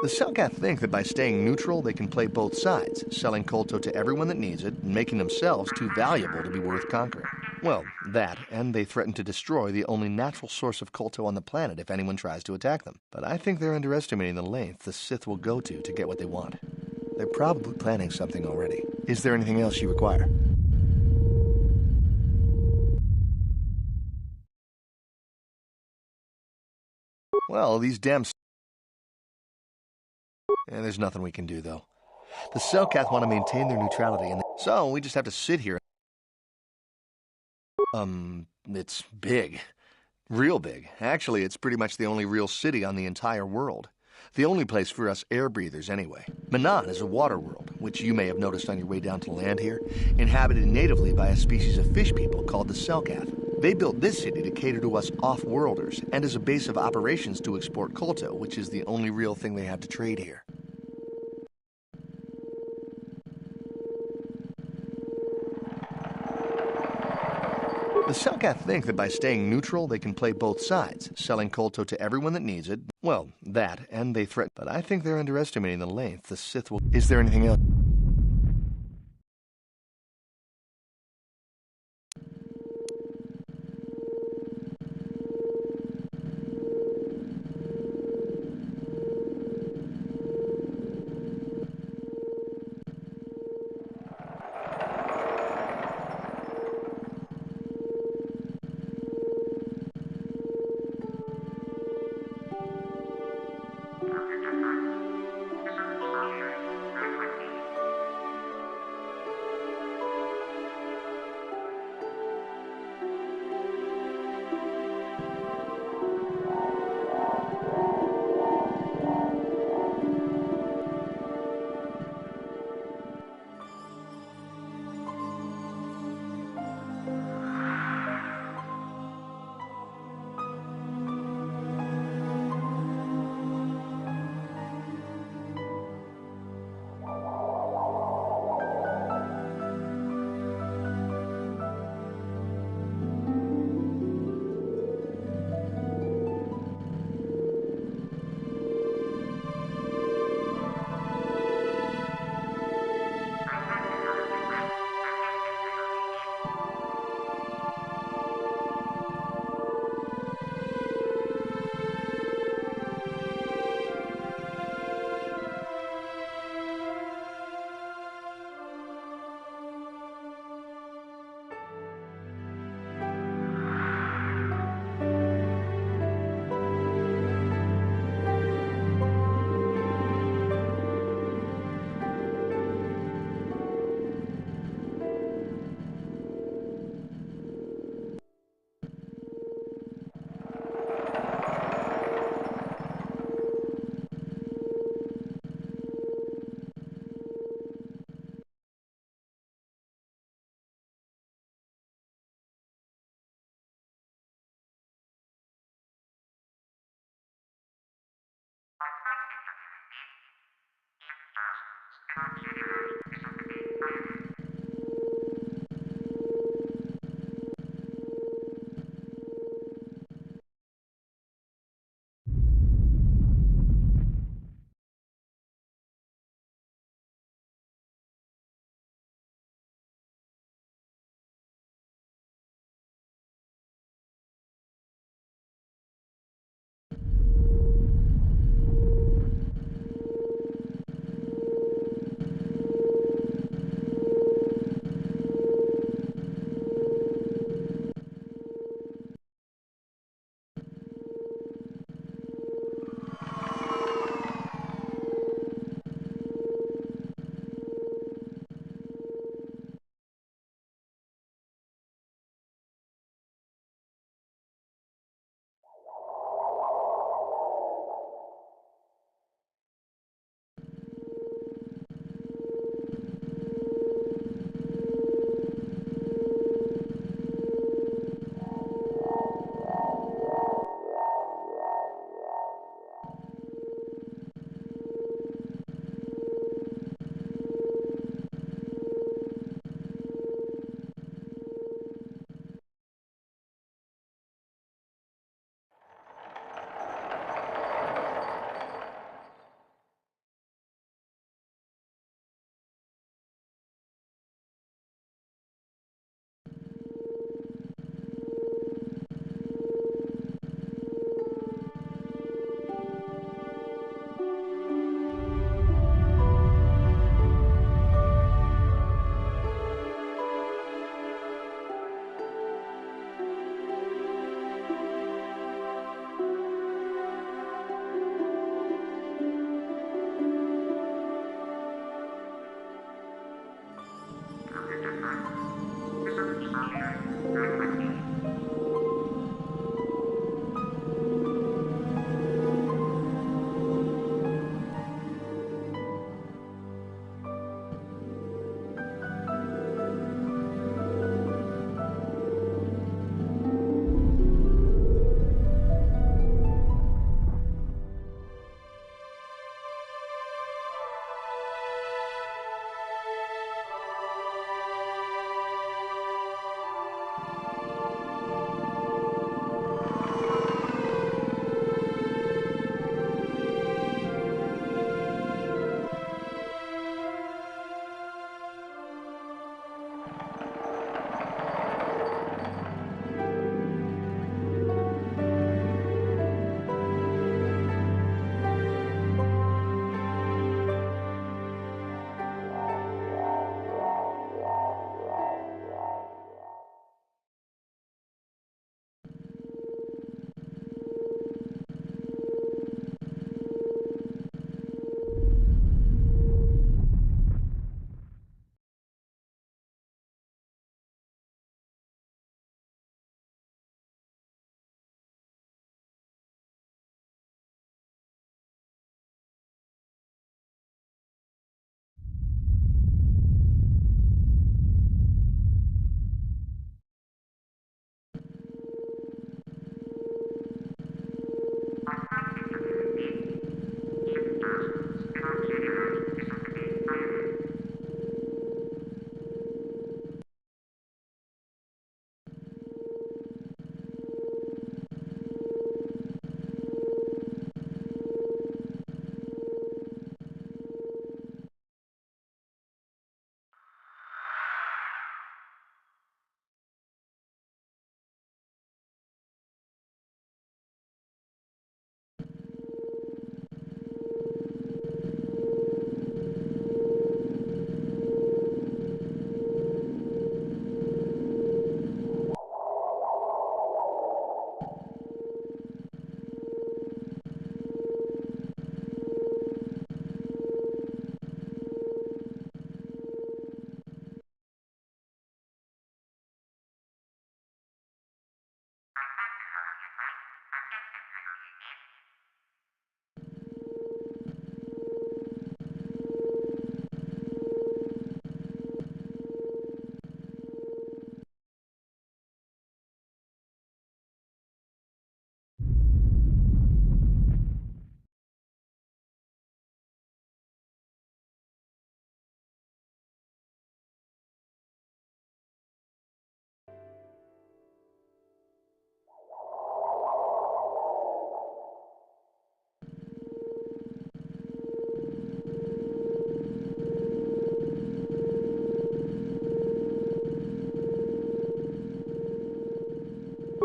The Selkath think that by staying neutral, they can play both sides, selling KotOR to everyone that needs it, and making themselves too valuable to be worth conquering. Well, that, and they threaten to destroy the only natural source of KotOR on the planet if anyone tries to attack them. But I think they're underestimating the length the Sith will go to get what they want. They're probably planning something already. Is there anything else you require? Well, these damn... there's nothing we can do, though. The Selkath want to maintain their neutrality, and so we just have to sit here. It's big. Real big. Actually, it's pretty much the only real city on the entire world. The only place for us air breathers, anyway. Manaan is a water world, which you may have noticed on your way down to land here, inhabited natively by a species of fish people called the Selkath. They built this city to cater to us off-worlders, and as a base of operations to export KotOR, which is the only real thing they have to trade here. The Selkath think that by staying neutral, they can play both sides, selling KotOR to everyone that needs it. Well, that, and they threaten. But I think they're underestimating the length the Sith will... Is there anything else?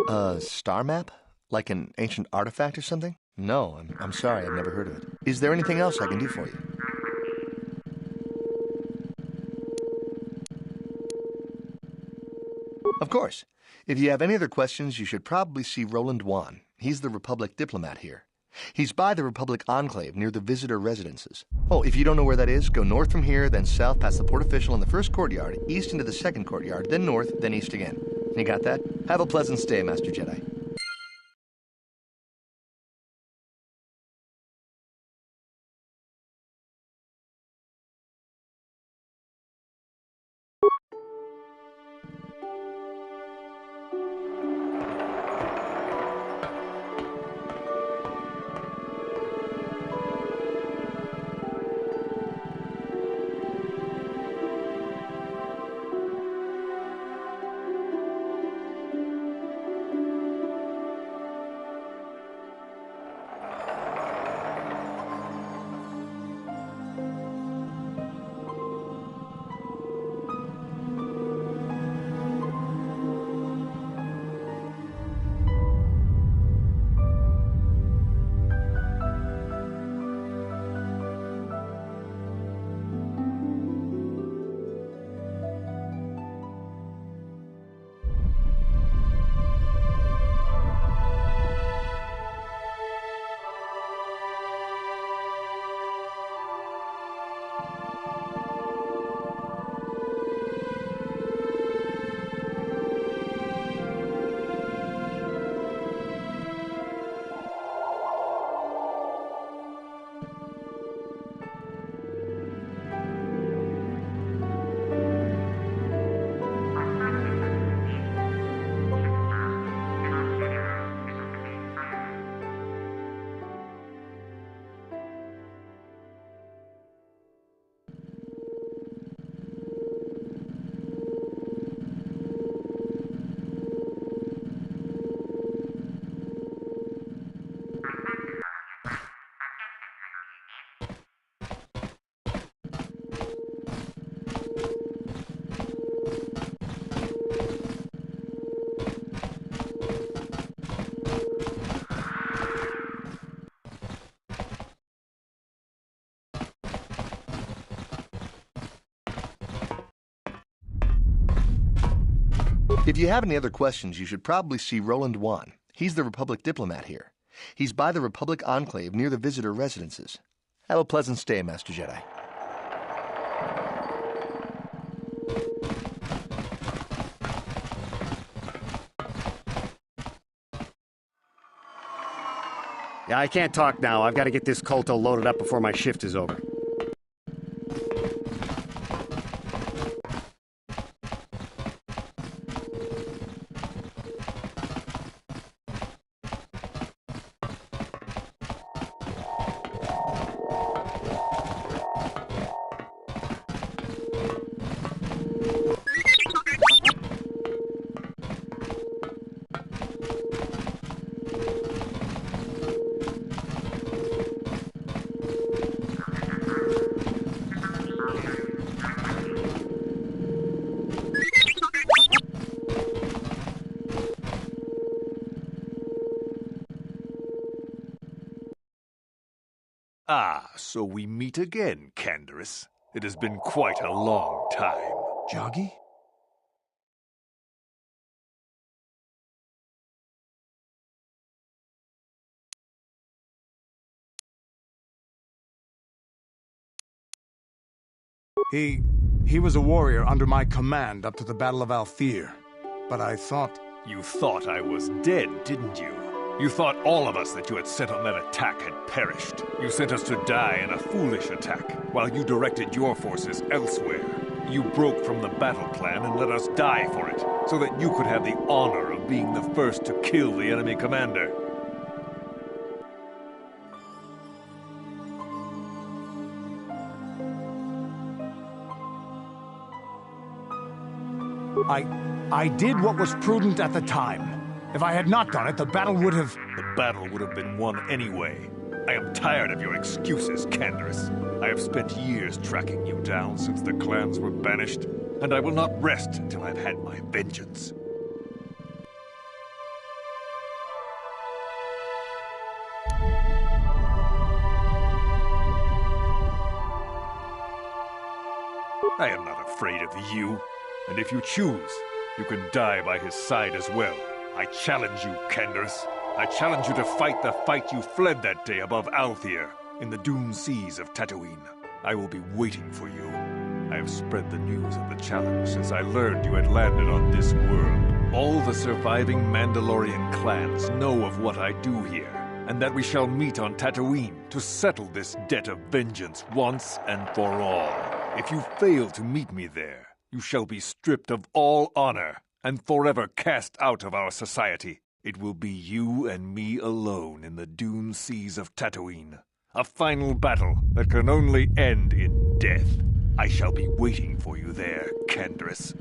A star map? Like an ancient artifact or something? No, I'm sorry, I've never heard of it. Is there anything else I can do for you? Of course. If you have any other questions, you should probably see Roland Wan. He's the Republic diplomat here. He's by the Republic Enclave near the visitor residences. Oh, if you don't know where that is, go north from here, then south past the port official in the first courtyard, east into the second courtyard, then north, then east again. You got that? Have a pleasant stay, Master Jedi. If you have any other questions, you should probably see Roland Wan. He's the Republic diplomat here. He's by the Republic Enclave near the visitor residences. Have a pleasant stay, Master Jedi. Yeah, I can't talk now. I've got to get this KotOR loaded up before my shift is over. Ah, so we meet again, Canderous. It has been quite a long time. Joggy? He was a warrior under my command up to the Battle of Althir. But I thought... You thought I was dead, didn't you? You thought all of us that you had sent on that attack had perished. You sent us to die in a foolish attack, while you directed your forces elsewhere. You broke from the battle plan and let us die for it, so that you could have the honor of being the first to kill the enemy commander. I did what was prudent at the time. If I had not done it, the battle would have... The battle would have been won anyway. I am tired of your excuses, Canderous. I have spent years tracking you down since the clans were banished, and I will not rest until I've had my vengeance. I am not afraid of you. And if you choose, you can die by his side as well. I challenge you, Canderous. I challenge you to fight the fight you fled that day above Althir, in the dune seas of Tatooine. I will be waiting for you. I have spread the news of the challenge since I learned you had landed on this world. All the surviving Mandalorian clans know of what I do here, and that we shall meet on Tatooine to settle this debt of vengeance once and for all. If you fail to meet me there, you shall be stripped of all honor and forever cast out of our society. It will be you and me alone in the dune seas of Tatooine. A final battle that can only end in death. I shall be waiting for you there, Canderous.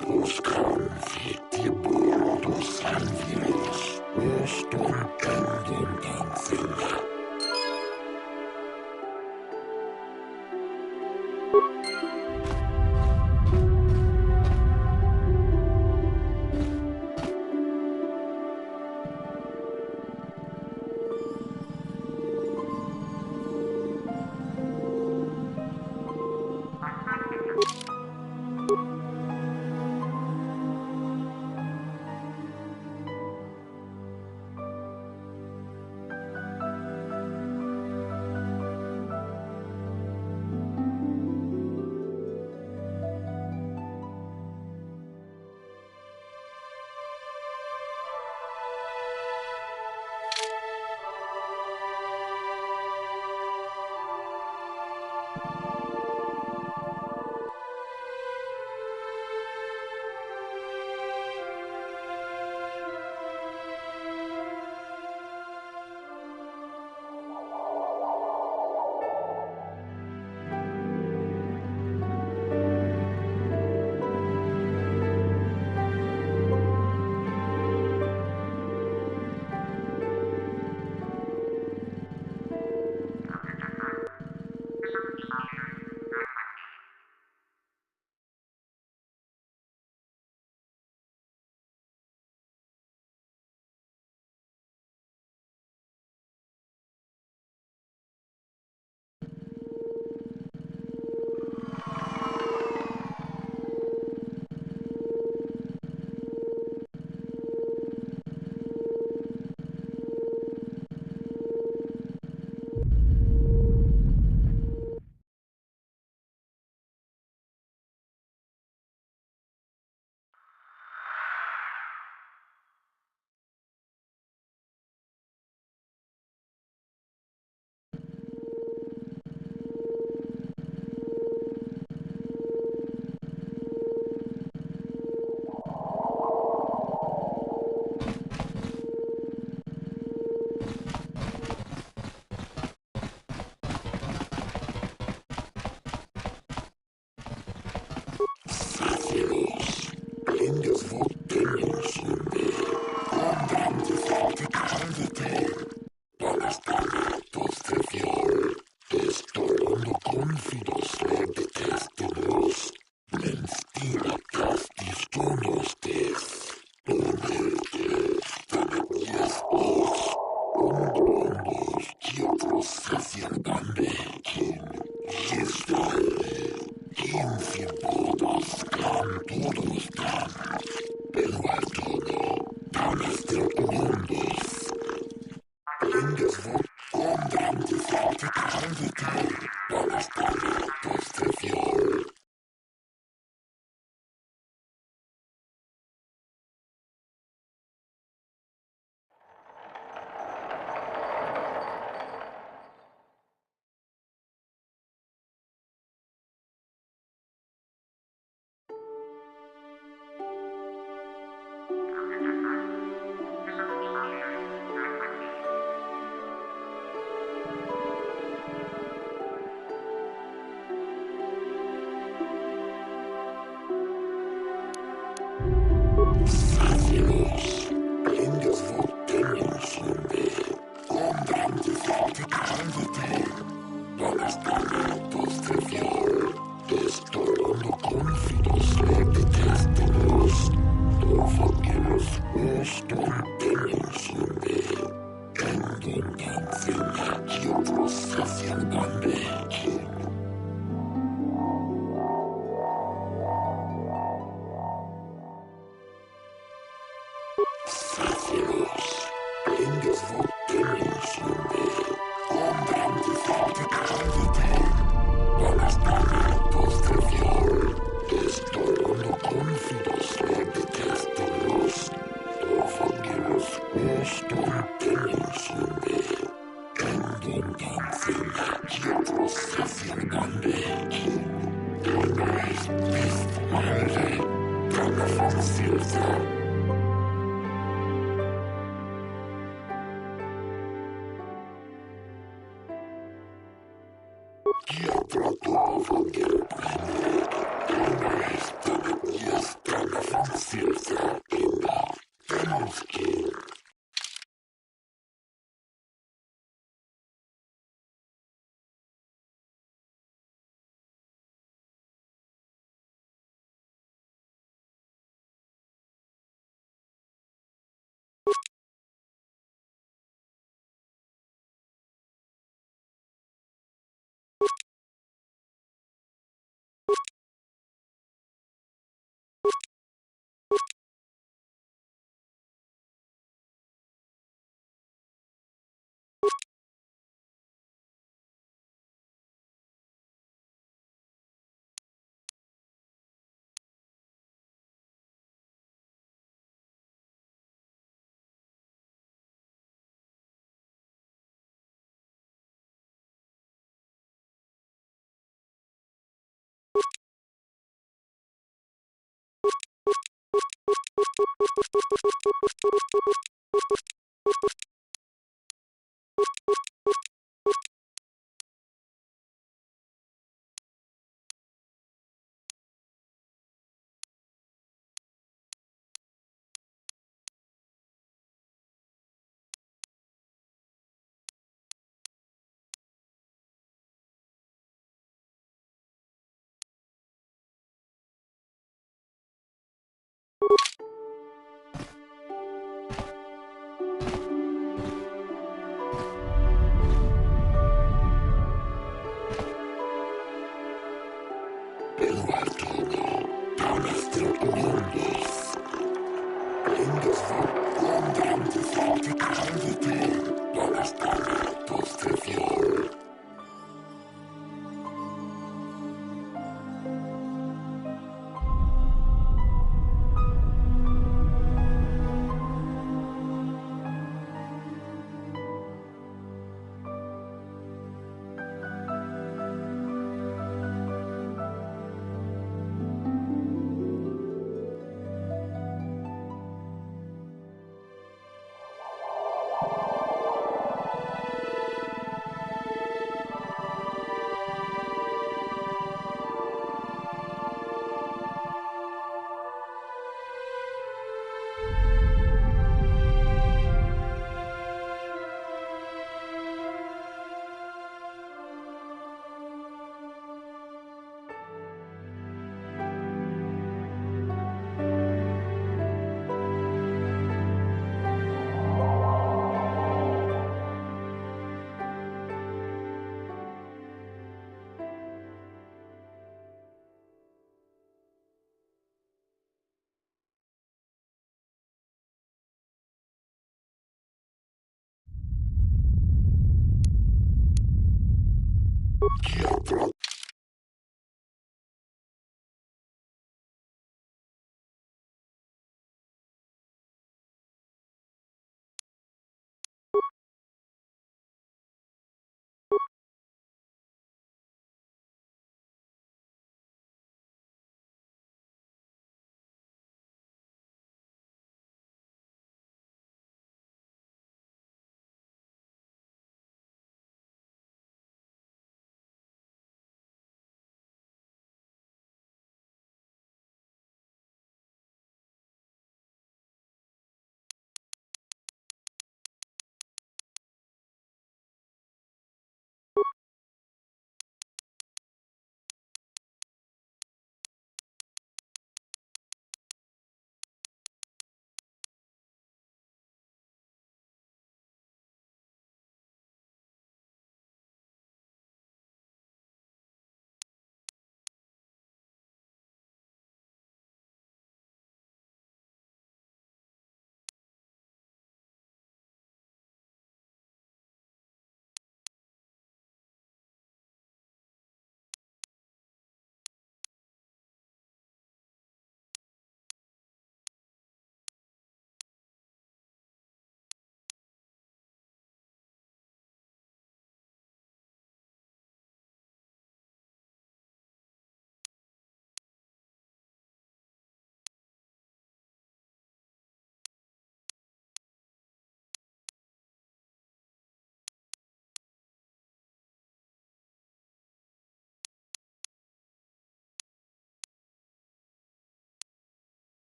Buscan 7 bordos anfibios.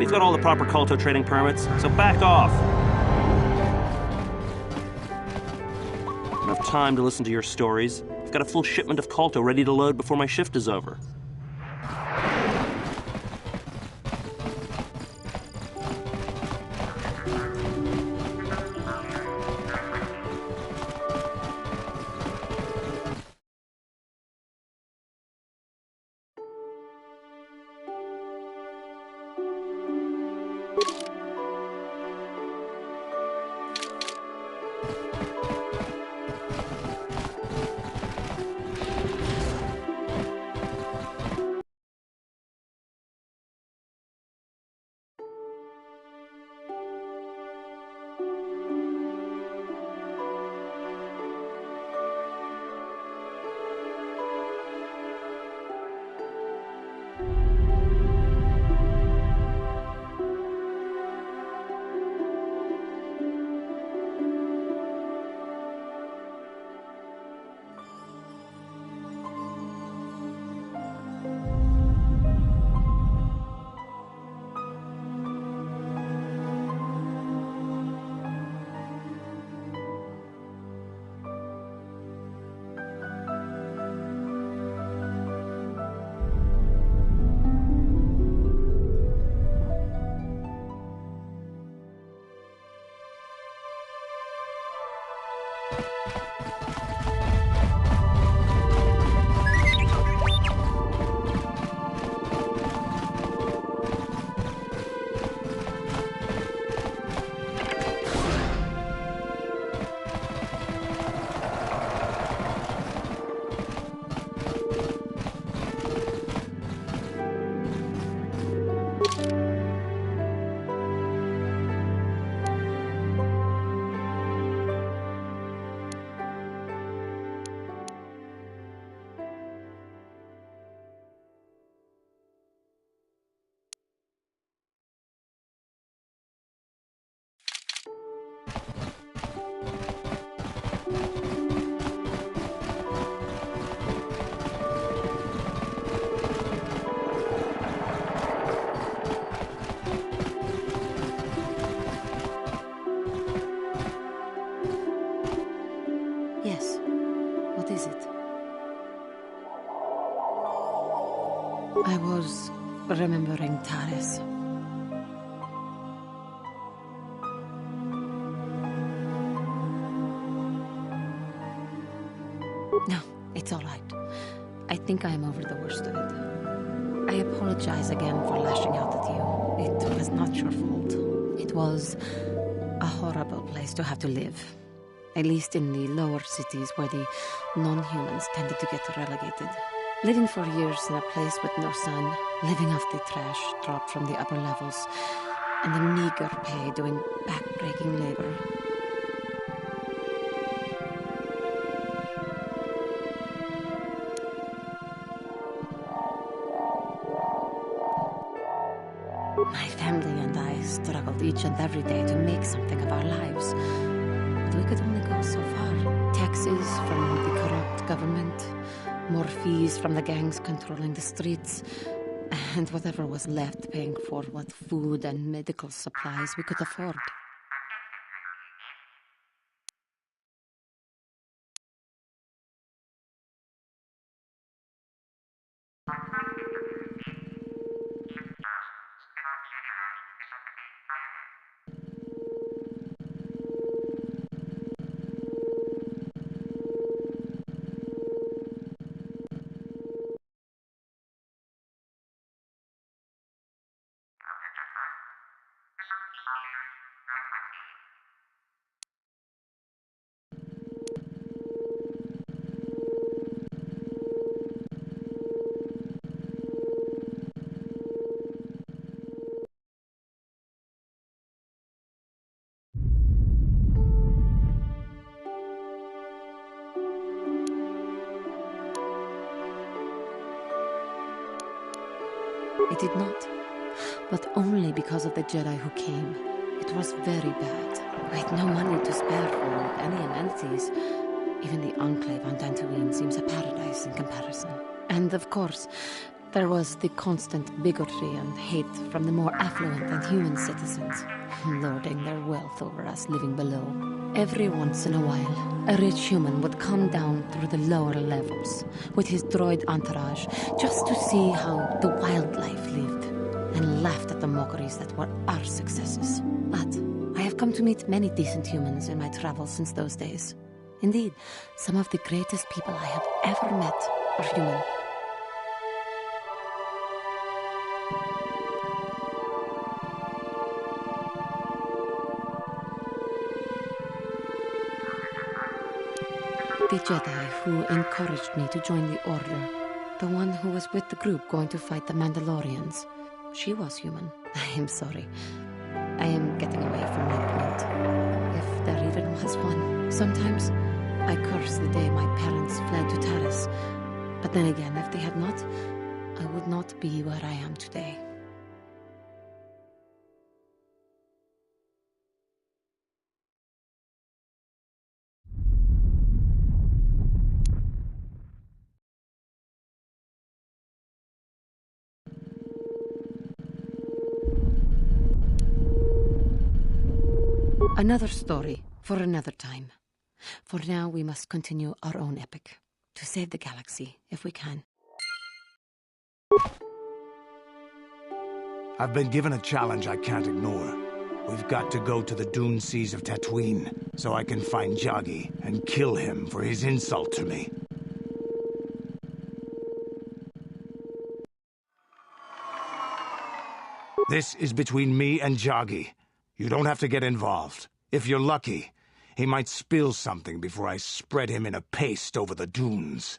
We've got all the proper KotOR trading permits, so back off. Enough time to listen to your stories. I've got a full shipment of KotOR ready to load before my shift is over. Yes. What is it? I was remembering Taris. No, it's all right. I think I am over the worst of it. I apologize again for lashing out at you. It was not your fault. It was a horrible place to have to live. At least in the lower cities where the non-humans tended to get relegated. Living for years in a place with no sun, living off the trash dropped from the upper levels, and the meager pay doing back-breaking labor. My family and I struggled each and every day to make something of our lives. But we could only go so far. Taxes from the corrupt government, more fees from the gangs controlling the streets, and whatever was left paying for what food and medical supplies we could afford. It did not, but only because of the Jedi who came. It was very bad. I had no money to spare for any amenities. Even the Enclave on Dantooine seems a paradise in comparison. And of course, There was the constant bigotry and hate from the more affluent and human citizens, lording their wealth over us living below. Every once in a while, a rich human would come down through the lower levels with his droid entourage just to see how the wildlife lived, and laughed at the mockeries that were our successes. But I have come to meet many decent humans in my travels since those days. Indeed, some of the greatest people I have ever met are human. The Jedi who encouraged me to join the Order, the one who was with the group going to fight the Mandalorians, she was human. I am sorry. I am getting away from that point, if there even was one. Sometimes I curse the day my parents fled to Taris, but then again, if they had not, I would not be where I am today. Another story for another time. For now, we must continue our own epic, to save the galaxy, if we can. I've been given a challenge I can't ignore. We've got to go to the dune seas of Tatooine, so I can find Jagi and kill him for his insult to me. This is between me and Jagi. You don't have to get involved. If you're lucky, he might spill something before I spread him in a paste over the dunes.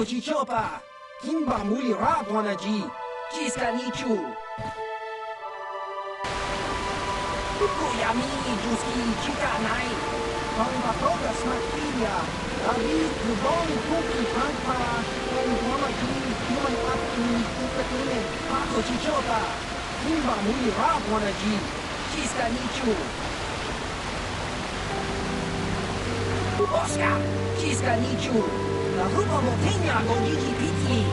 Chichopa, Kimba Muli Rabwanaji, Chiskanichu. Kuyami, Juski, Chikanai, Panga Toga Smakilia, David, Lubon, Kuki, Pampa, and Wamaki, Human Paki, Kupatine, Hako Chichopa, Kimba Muli Rabwanaji, Chiskanichu. Oscar, Chiskanichu. La rupa montaña con Gigi Piti.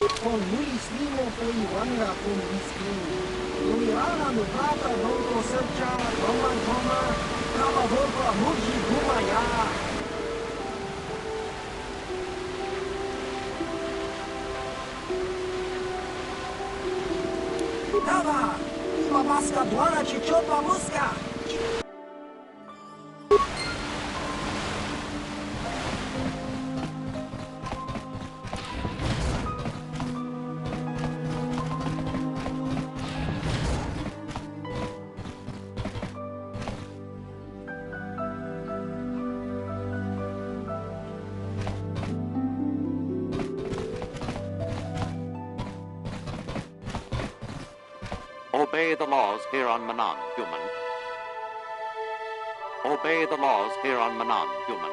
Con Luis Limo foi wanga con Bisquinho. Lumirana no prata donko sercha, roman toma, kaba volpa muji gumaya. Dava, ima baska dwana chichopa muska. Obey the laws here on Manaan, human. Obey the laws here on Manaan, human.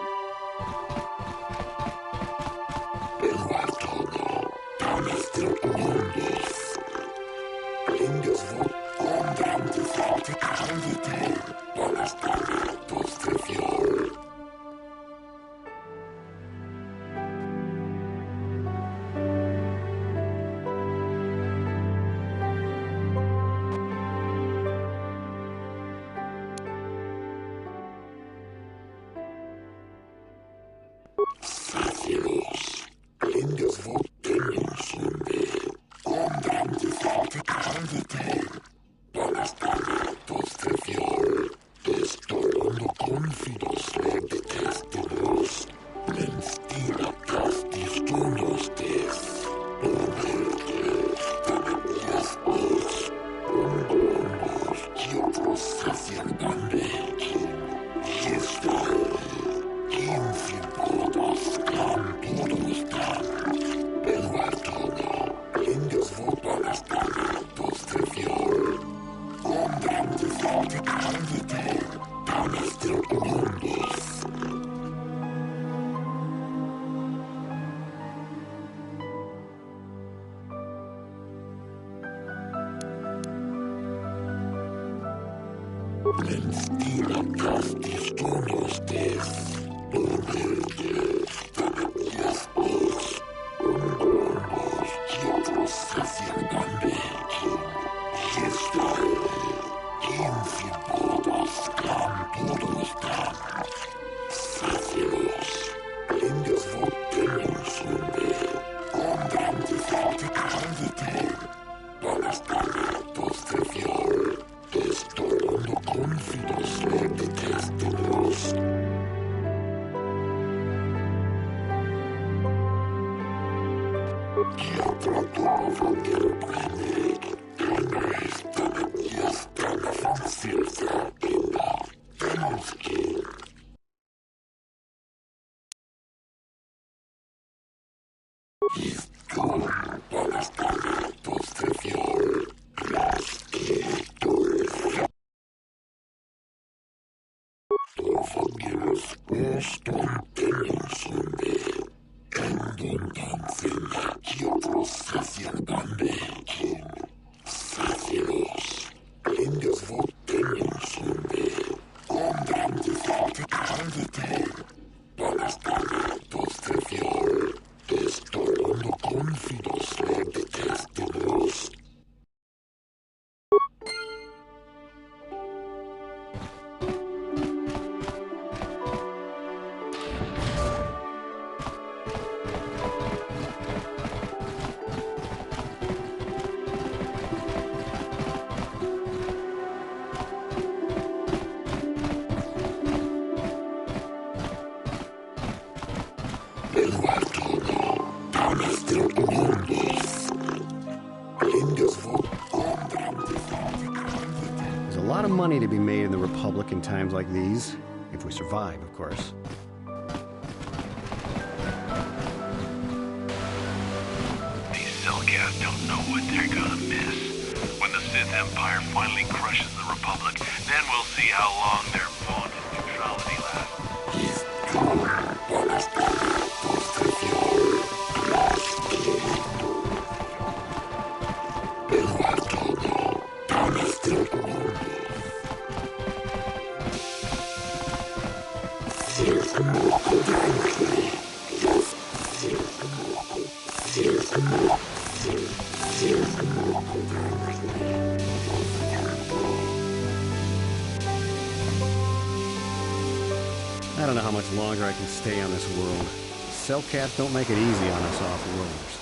Money to be made in the Republic in times like these, if we survive, of course. These Cellcats don't know what they're gonna miss. When the Sith Empire finally crushes the Republic, then we'll see how long their vaunted neutrality lasts. Yes. I don't know how much longer I can stay on this world. Cellcats don't make it easy on us off-worlders.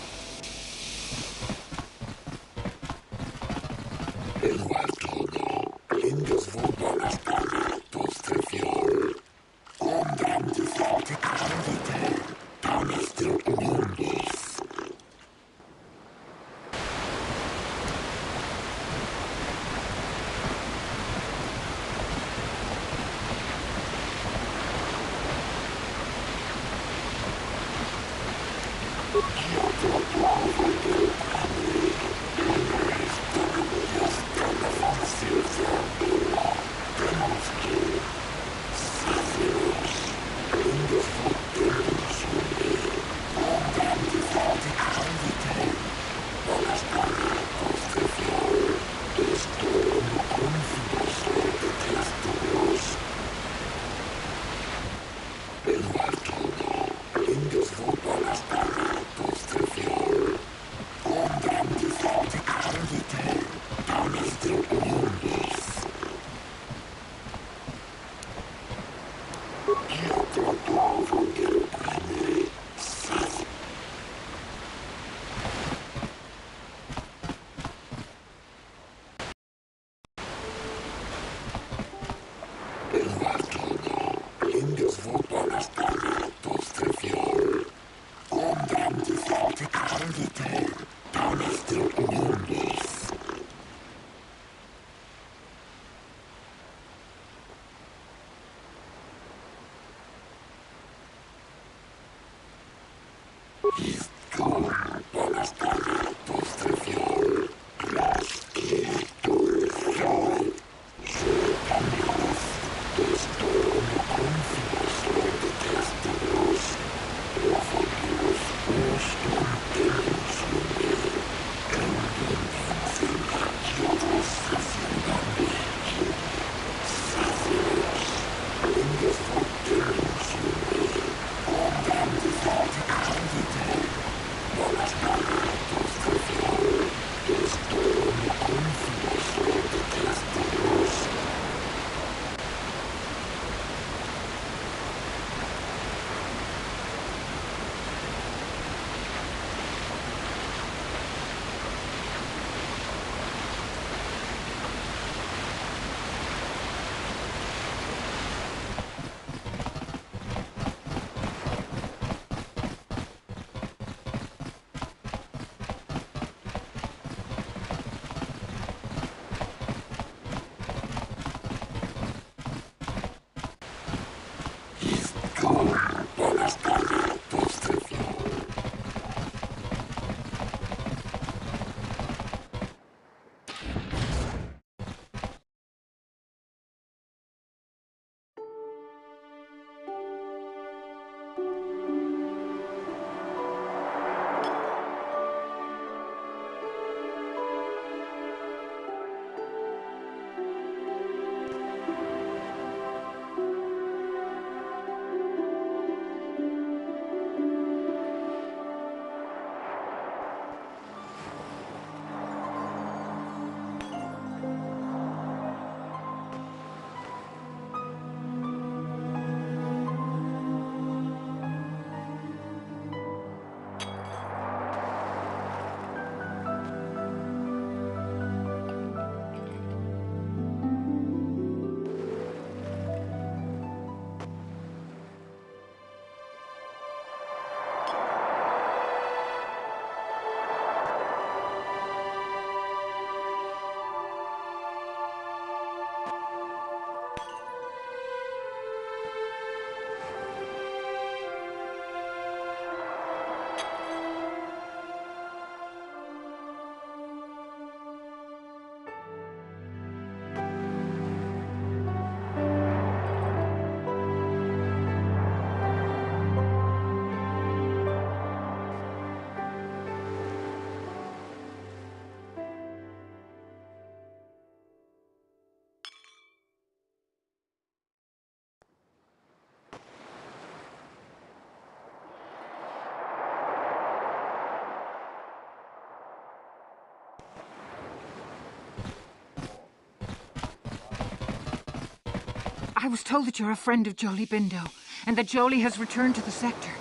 I was told that you're a friend of Jolie Bindo, and that Jolie has returned to the sector.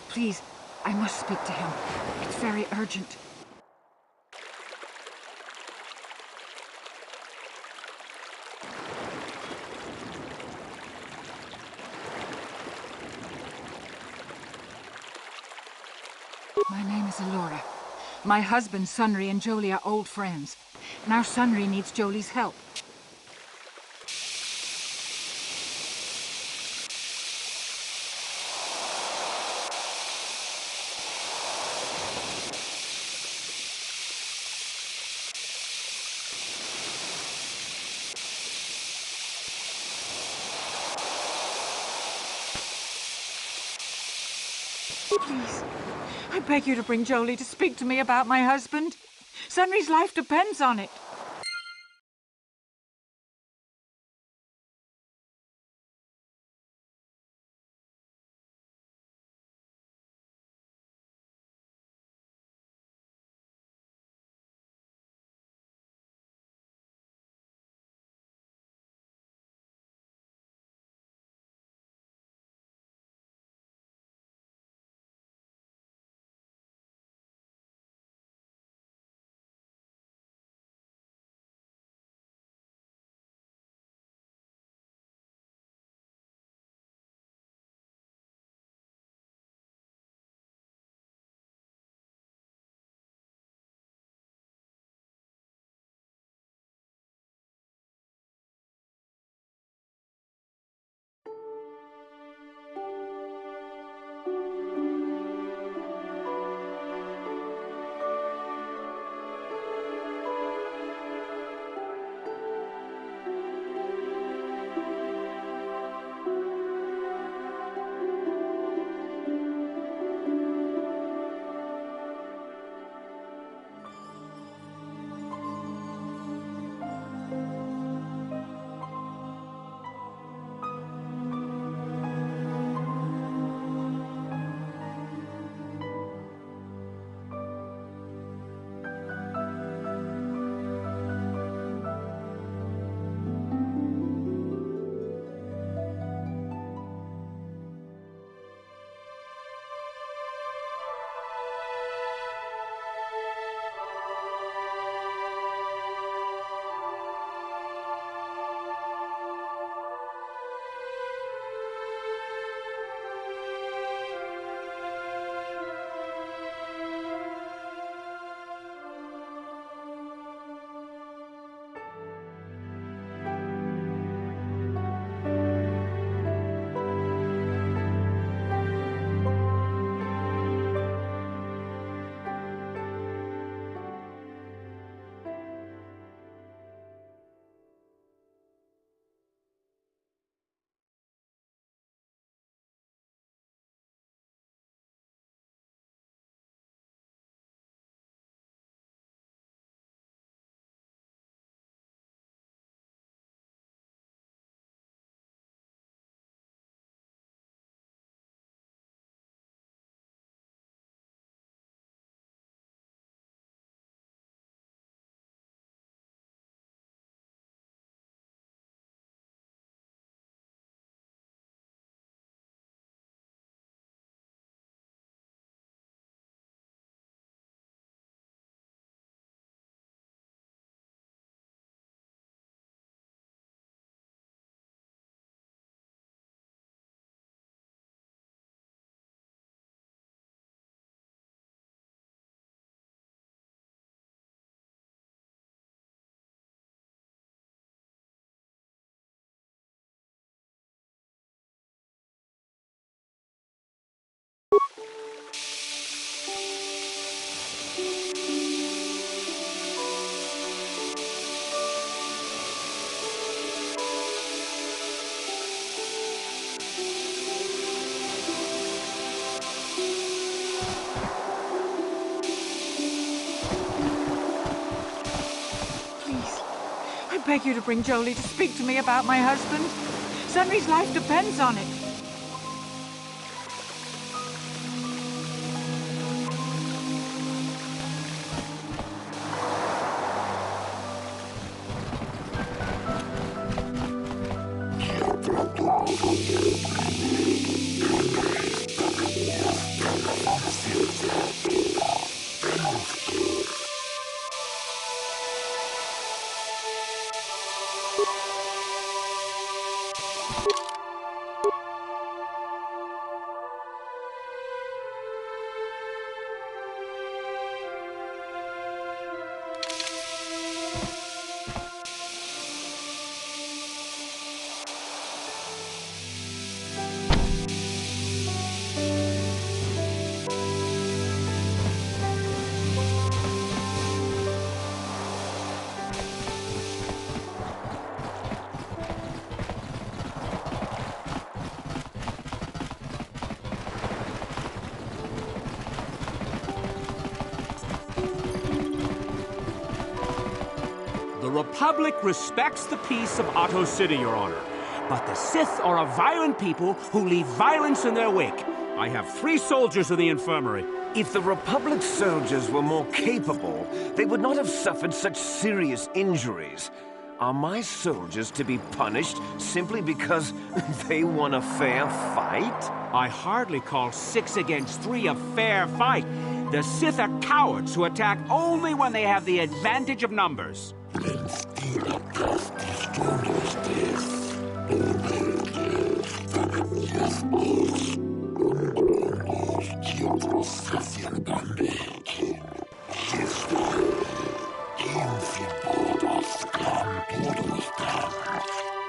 Please, I must speak to him. It's very urgent. My name is Alora. My husband, Sunri, and Jolie are old friends. Now Sunri needs Jolie's help. Please, I beg you to bring Jolie to speak to me about my husband. Sunri's life depends on it. I beg you to bring Jolie to speak to me about my husband. Sunri's life depends on it. The Republic respects the peace of Otto City, Your Honor. But the Sith are a violent people who leave violence in their wake. I have 3 soldiers in the infirmary. If the Republic soldiers were more capable, they would not have suffered such serious injuries. Are my soldiers to be punished simply because they won a fair fight? I hardly call 6 against 3 a fair fight. The Sith are cowards who attack only when they have the advantage of numbers.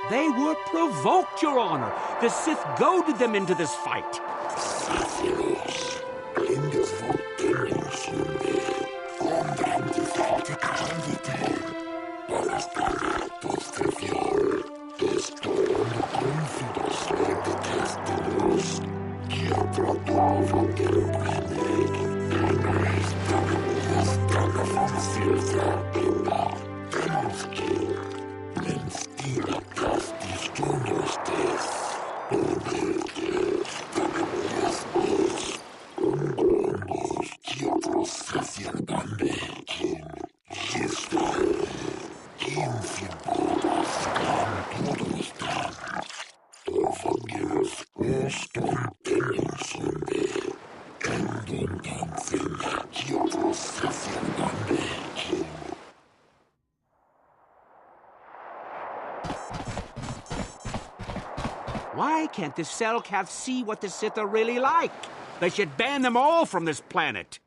They were provoked, Your Honor. The Sith goaded them into this fight. Why can't the Selkath see what the Sith are really like? They should ban them all from this planet.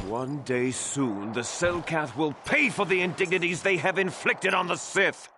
One day soon, the Selkath will pay for the indignities they have inflicted on the Sith.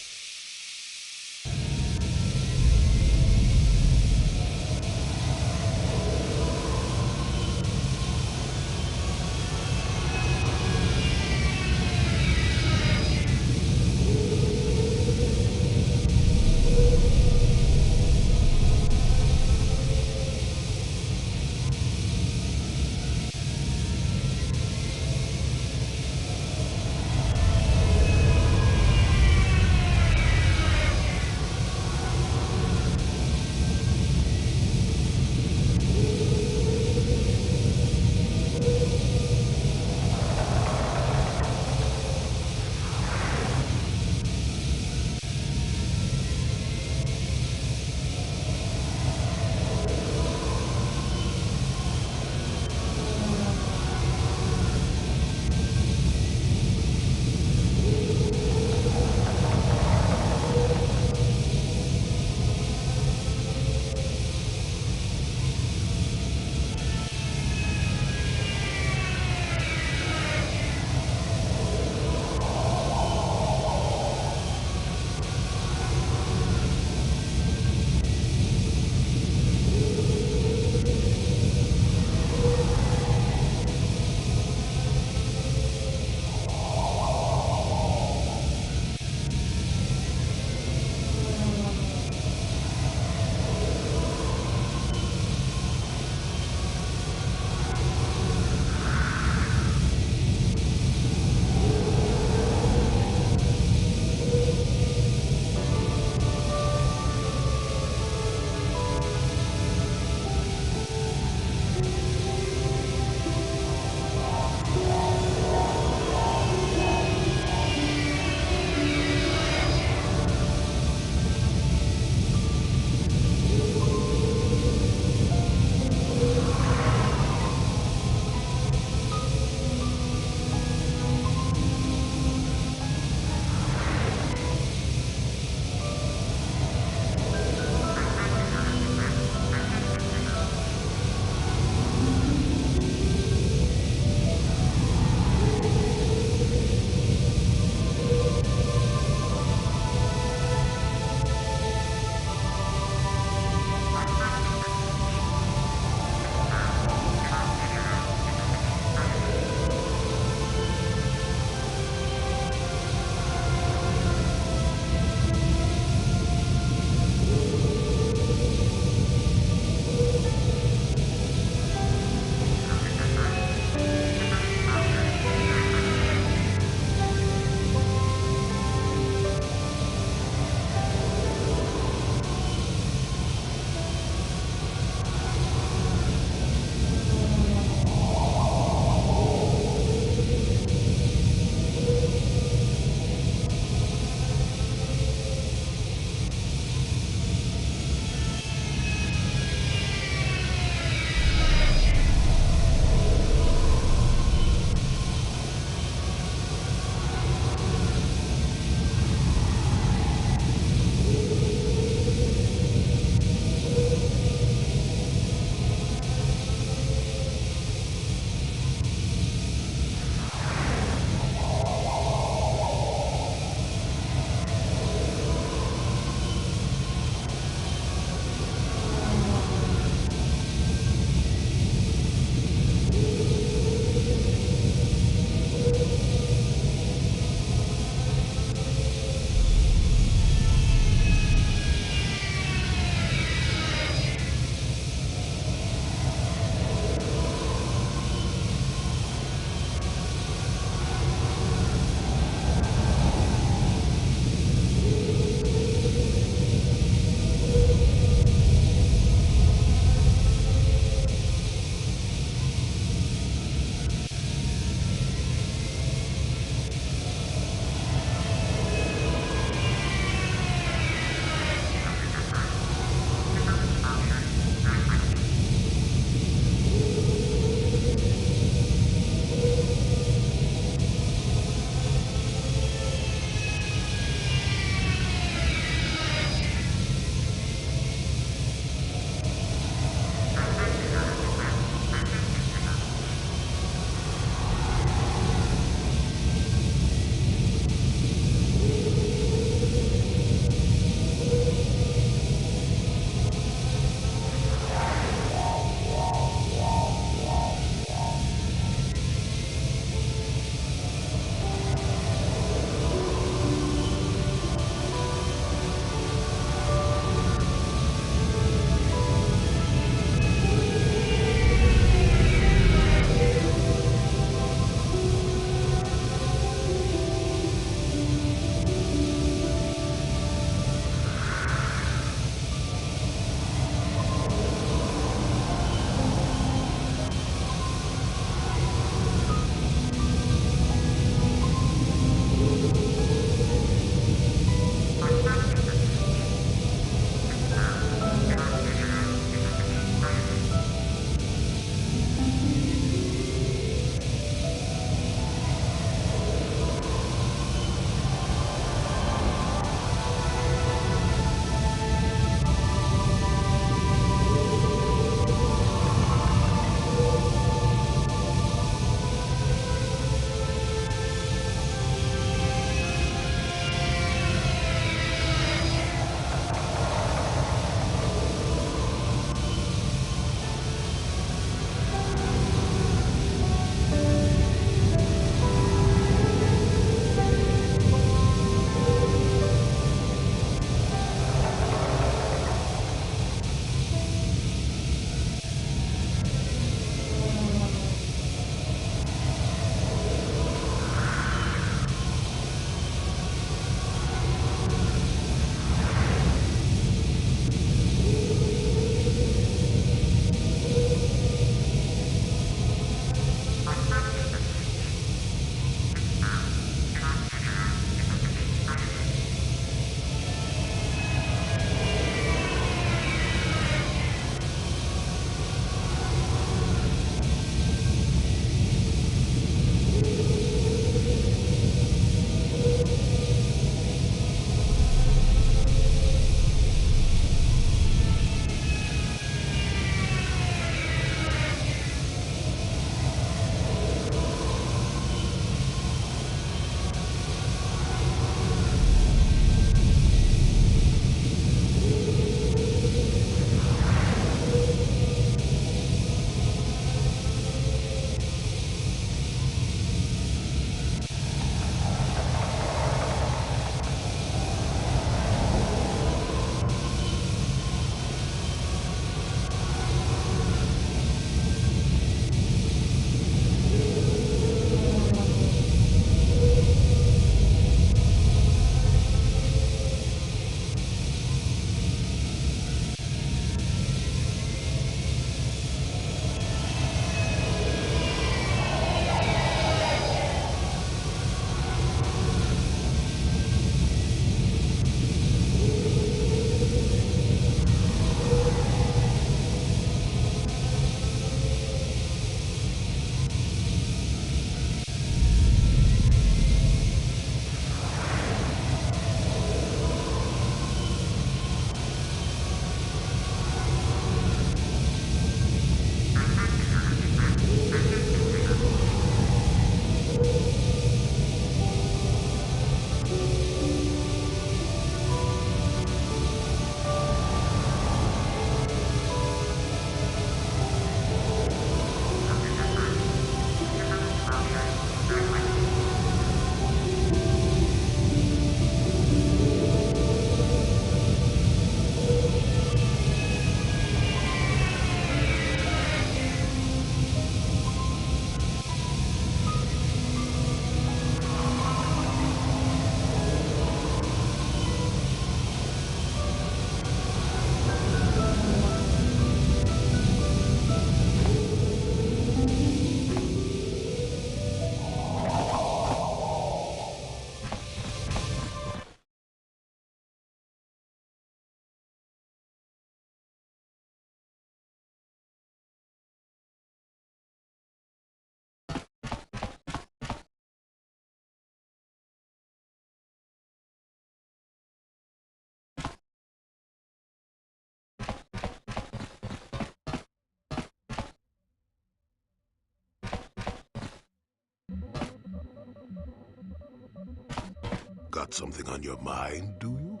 Got something on your mind, do you?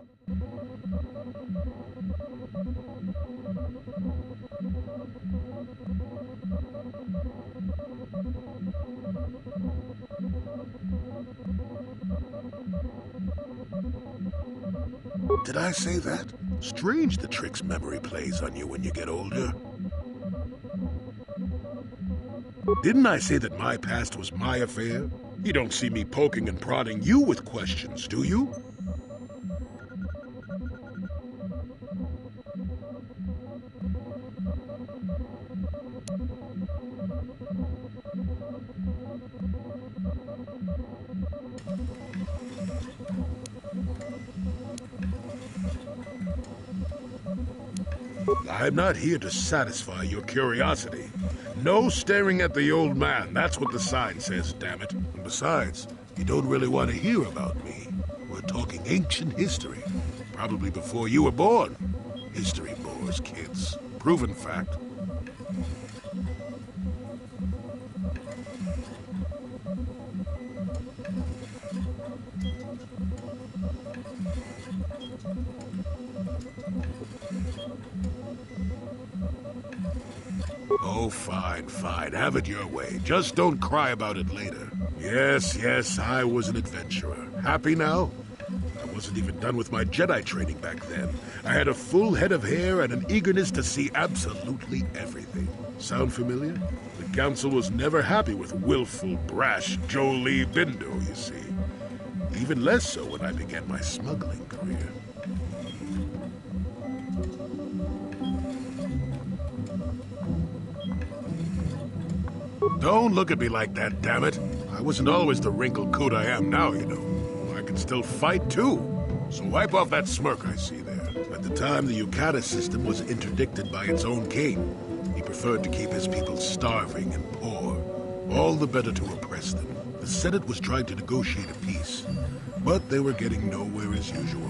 Did I say that? Strange the tricks memory plays on you when you get older. Didn't I say that my past was my affair? You don't see me poking and prodding you with questions, do you? I'm not here to satisfy your curiosity. No staring at the old man. That's what the sign says, damn it. And besides, you don't really want to hear about me. We're talking ancient history. Probably before you were born. History bores kids. Proven fact. Oh, fine, fine. Have it your way. Just don't cry about it later. Yes, I was an adventurer. Happy now? I wasn't even done with my Jedi training back then. I had a full head of hair and an eagerness to see absolutely everything. Sound familiar? The Council was never happy with willful, brash Jolie Bindo, you see. Even less so when I began my smuggling career. Don't look at me like that, damn it. I wasn't always the wrinkled coot I am now, you know. I can still fight, too. So wipe off that smirk I see there. At the time, the Yukata system was interdicted by its own king. He preferred to keep his people starving and poor, all the better to oppress them. The Senate was trying to negotiate a peace, but they were getting nowhere as usual.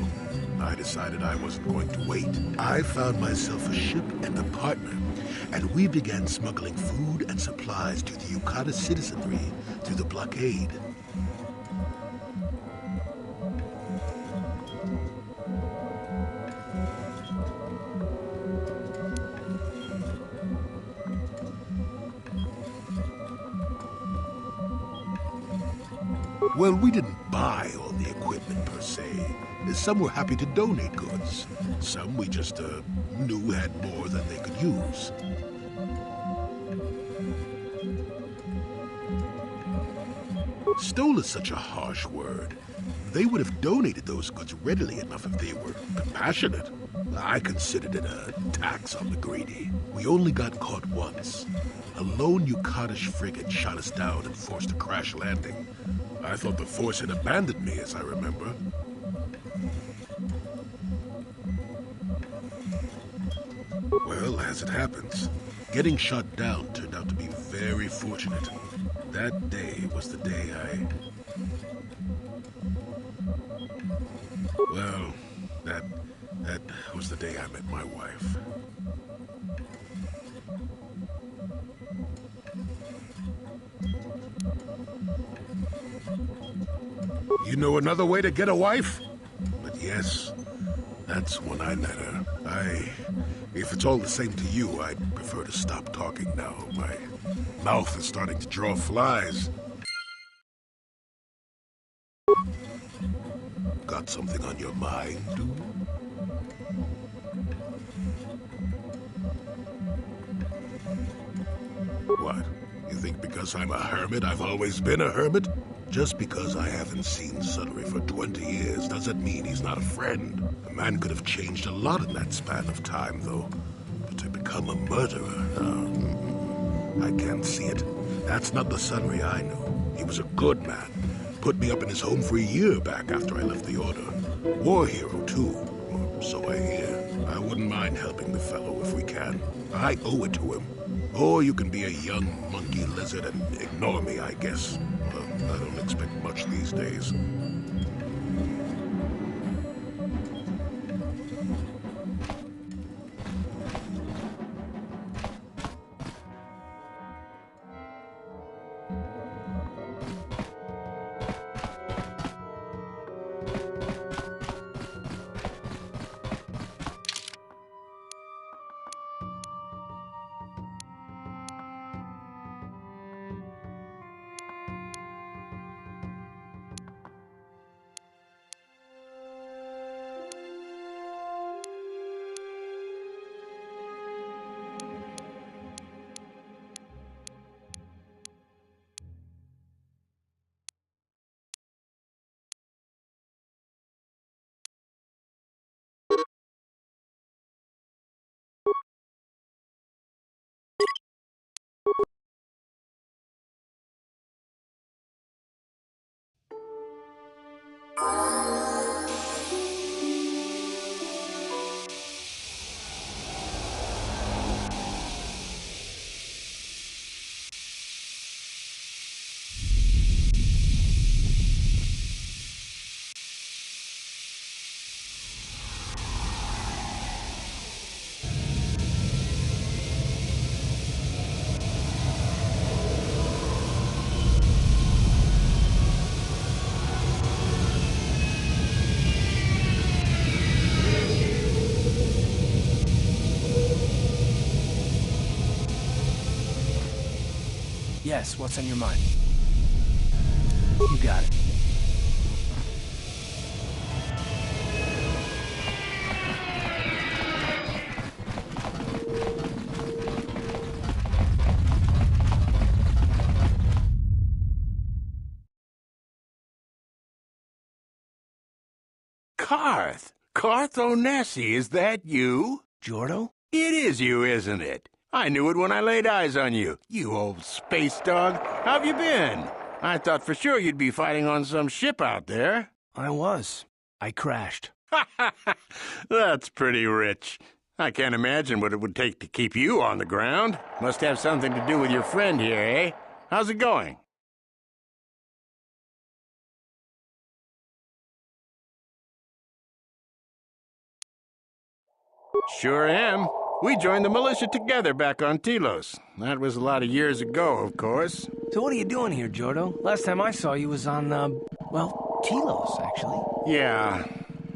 I decided I wasn't going to wait. I found myself a ship and a partner, and we began smuggling food and supplies to the Yukata citizenry through the blockade. Well, we didn't buy all the equipment per se. Some were happy to donate goods. Some we just knew had more than they could use. Stole is such a harsh word. They would have donated those goods readily enough if they were compassionate. I considered it a tax on the greedy. We only got caught once. A lone Yukatish frigate shot us down and forced a crash landing. I thought the Force had abandoned me, as I remember. Well, as it happens, getting shot down turned out to be very fortunate. That day was the day Well, that was the day I met my wife. You know another way to get a wife? But yes, that's when I met her. If it's all the same to you, I'd prefer to stop talking now. My mouth is starting to draw flies. Got something on your mind, do you? What? You think because I'm a hermit, I've always been a hermit? Just because I haven't seen Sudbury for 20 years doesn't mean he's not a friend. A man could have changed a lot in that span of time, though. But to become a murderer, I can't see it. That's not the Sudbury I know. He was a good man. Put me up in his home for a year back after I left the Order. War hero, too. Or so I hear. I wouldn't mind helping the fellow if we can. I owe it to him. Or you can be a young monkey lizard and ignore me, I guess. Well, I don't expect much these days. Yes, what's on your mind? You got it. Karth! Karth Onesi, is that you? Jordo? It is you, isn't it? I knew it when I laid eyes on you, you old space dog. How've you been? I thought for sure you'd be fighting on some ship out there. I was. I crashed. That's pretty rich. I can't imagine what it would take to keep you on the ground. Must have something to do with your friend here, eh? How's it going? Sure am. We joined the militia together back on Telos. That was a lot of years ago, of course. So what are you doing here, Jordo? Last time I saw you was on, well, Telos, actually. Yeah,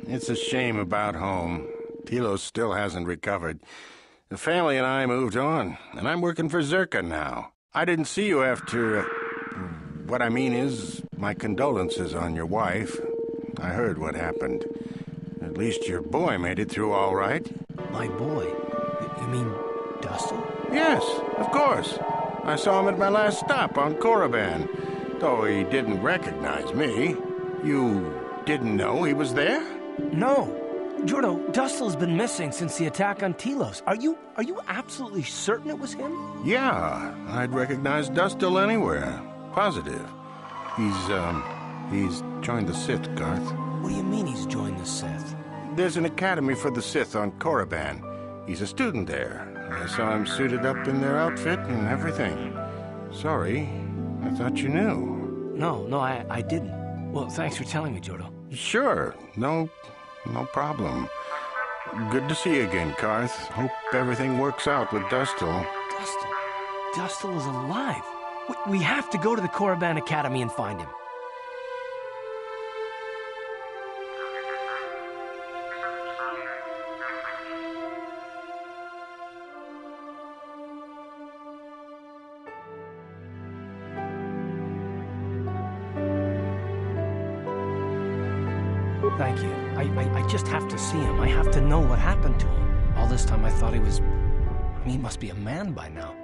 it's a shame about home. Telos still hasn't recovered. The family and I moved on, and I'm working for Zerka now. I didn't see you after... what I mean is, my condolences on your wife. I heard what happened. At least your boy made it through all right. My boy? You mean Dustin? Yes, of course. I saw him at my last stop on Korriban, though he didn't recognize me. You didn't know he was there? No. Jordo, Dustil's been missing since the attack on Telos. Are you absolutely certain it was him? Yeah, I'd recognize Dustil anywhere. Positive. He's joined the Sith, Garth. What do you mean he's joined the Sith? There's an academy for the Sith on Korriban. He's a student there. I saw him suited up in their outfit and everything. Sorry, I thought you knew. No, I didn't. Well, thanks for telling me, Jordo. Sure, no problem. Good to see you again, Karth. Hope everything works out with Dustil. Dustil is alive. We have to go to the Korriban Academy and find him. Thank you. I just have to see him. I have to know what happened to him. All this time I thought he was... he must be a man by now.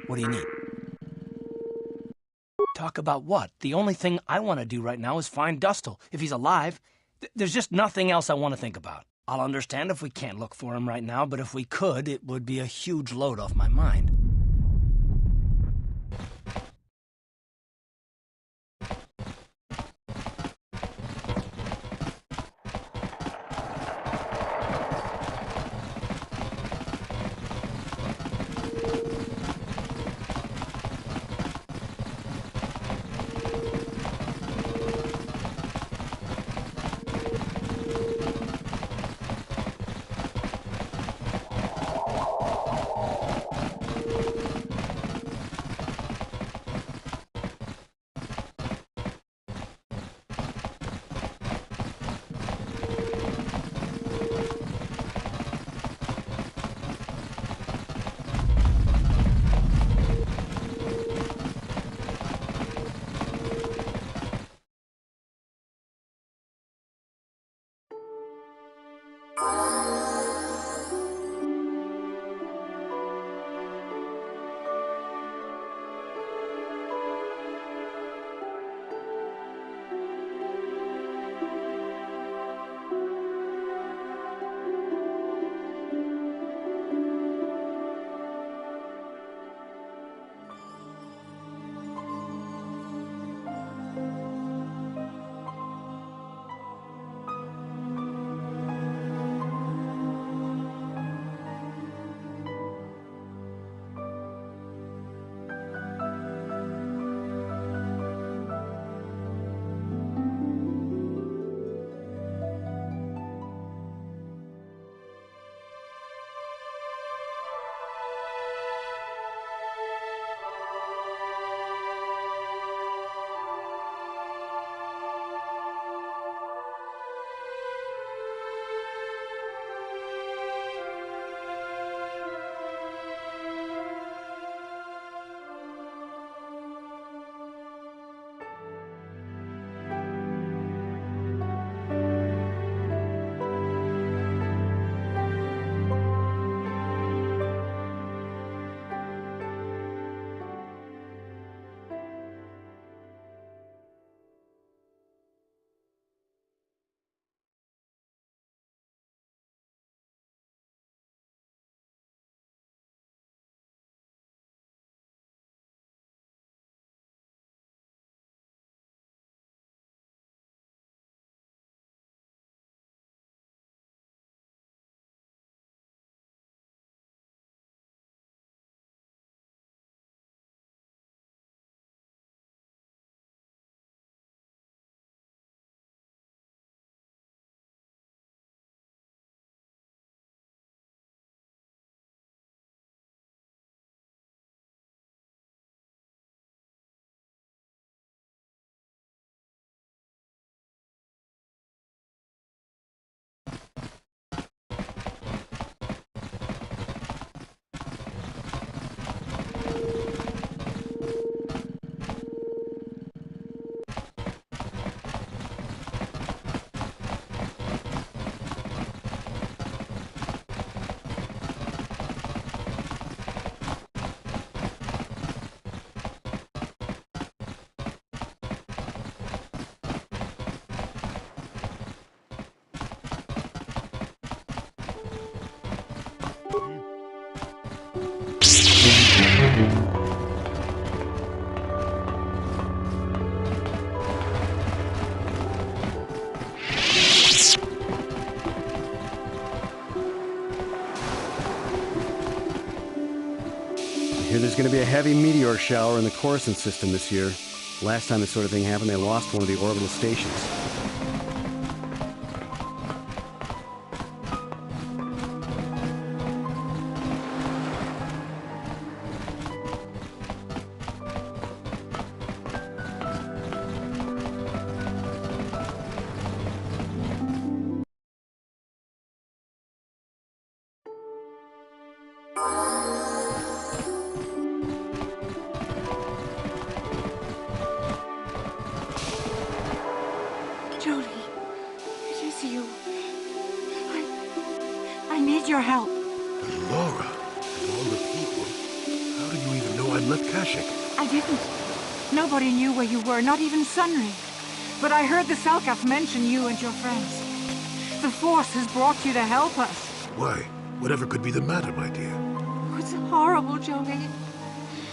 What do you need? Talk about what? The only thing I want to do right now is find Dustle. If he's alive, there's just nothing else I want to think about. I'll understand if we can't look for him right now, but if we could, it would be a huge load off my mind. hear there's going to be a heavy meteor shower in the Coruscant system this year. Last time this sort of thing happened, they lost one of the orbital stations. Jolie, it is you. I need your help. But Laura, of all the people, how do you even know I left Kashyyyk? I didn't. Nobody knew where you were, not even Sunry. But I heard the Selkath mention you and your friends. The Force has brought you to help us. Why? Whatever could be the matter, my dear? Oh, it's horrible, Jolie.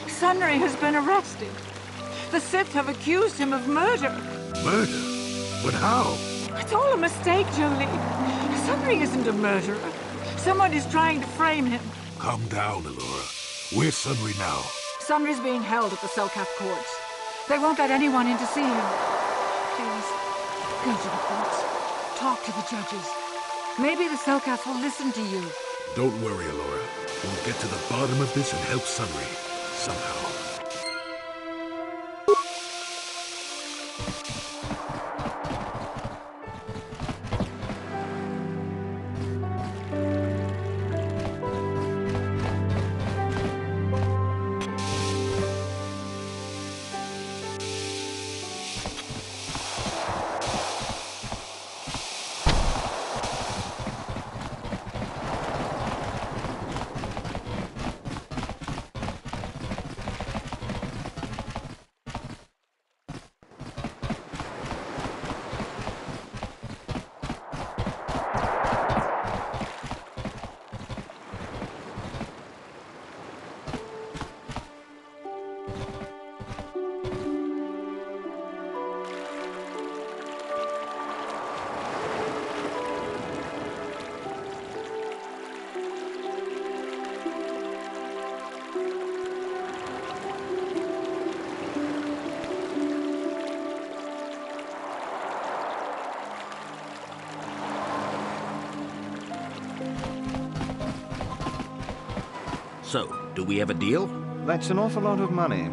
Sunry has been arrested. The Sith have accused him of murder. Murder? But how? It's all a mistake, Jolie. Sunry isn't a murderer. Someone is trying to frame him. Calm down, Alora. Where's Sunry now? Sunry's being held at the Selkath courts. They won't let anyone in to see him. Please, go to the courts. Talk to the judges. Maybe the Selkath will listen to you. Don't worry, Alora. We'll get to the bottom of this and help Sunry. Somehow. So, do we have a deal? That's an awful lot of money.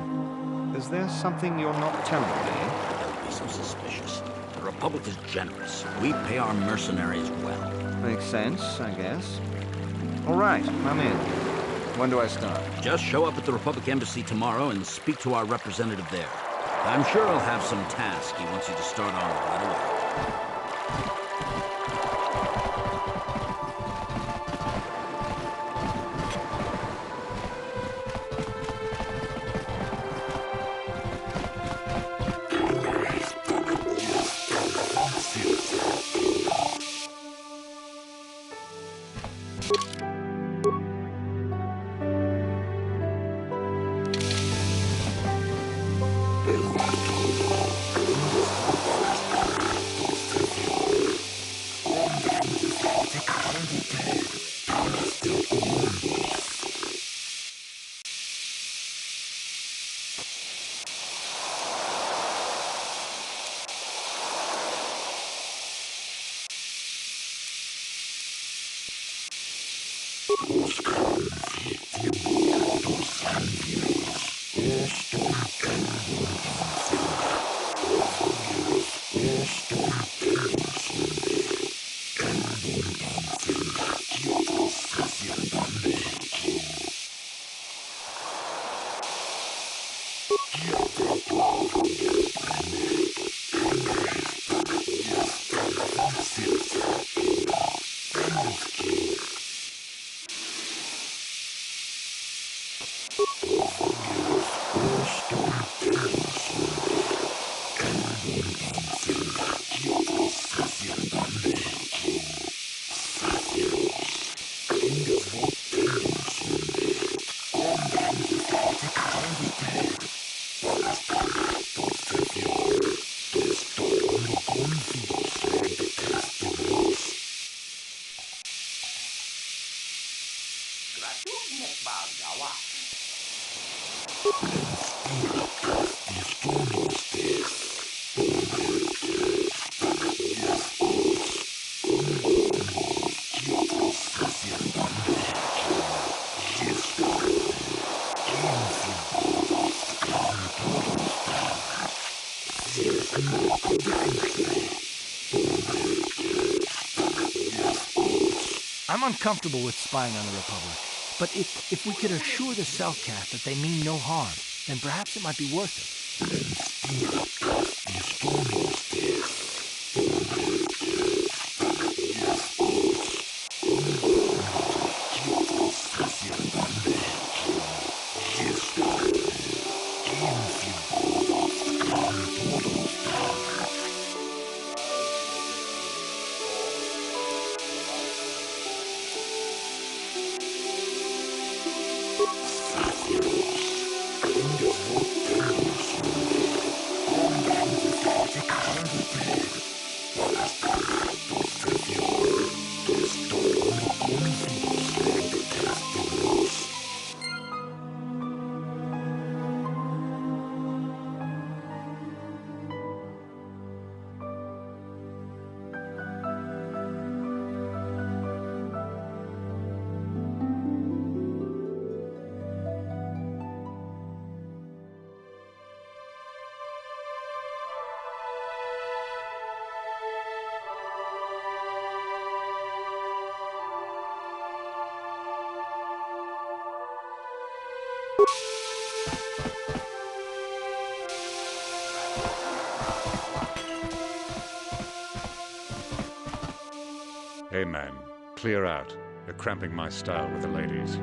Is there something you're not telling me? Don't be so suspicious. The Republic is generous. We pay our mercenaries well. Makes sense, I guess. All right, I'm in. When do I start? Just show up at the Republic Embassy tomorrow and speak to our representative there. I'm sure he'll have some task he wants you to start on right away. I'm uncomfortable with spying on the Republic, but if we could assure the Selkath that they mean no harm, then perhaps it might be worth it. Hey man, clear out. You're cramping my style with the ladies.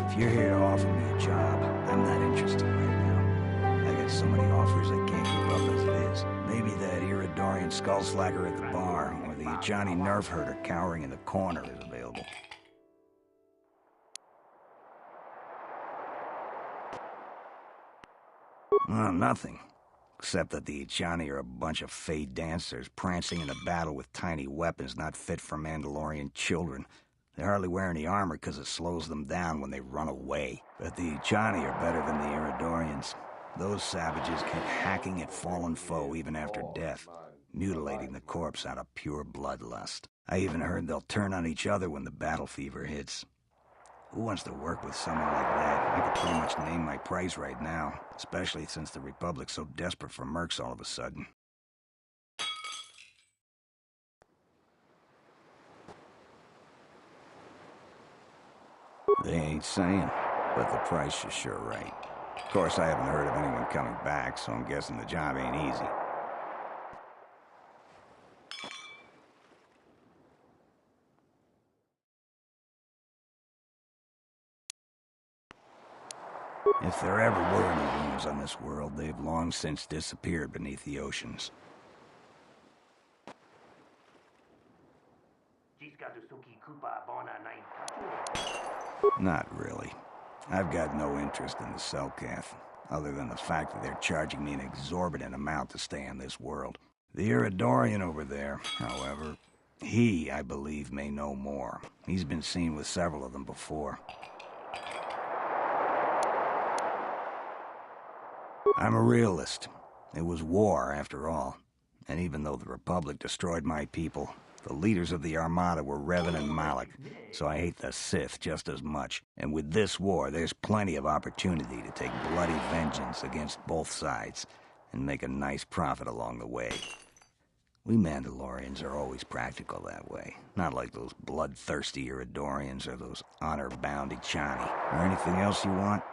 If you're here to offer me a job, I'm not interested right now. I got so many offers I can't keep up as it is. Maybe that Iridorian skullslacker at the bar, or the Johnny nerf herder cowering in the corner is available. Well, nothing. Except that the Ichani are a bunch of fey dancers prancing in a battle with tiny weapons not fit for Mandalorian children. They hardly wear any armor because it slows them down when they run away. But the Ichani are better than the Iridorians. Those savages keep hacking at fallen foe even after death, mutilating the corpse out of pure bloodlust. I even heard they'll turn on each other when the battle fever hits. Who wants to work with someone like that? I could pretty much name my price right now, especially since the Republic's so desperate for mercs all of a sudden. They ain't saying, but the price is sure right. Of course, I haven't heard of anyone coming back, so I'm guessing the job ain't easy. If there ever were any ruins on this world, they've long since disappeared beneath the oceans. Not really. I've got no interest in the Selkath, other than the fact that they're charging me an exorbitant amount to stay on this world. The Iridorian over there, however, he, I believe, may know more. He's been seen with several of them before. I'm a realist. It was war, after all. And even though the Republic destroyed my people, the leaders of the Armada were Revan and Malak, so I hate the Sith just as much. And with this war, there's plenty of opportunity to take bloody vengeance against both sides, and make a nice profit along the way. We Mandalorians are always practical that way, not like those bloodthirsty Iridorians or those honor-bound Ichani. Or anything else you want?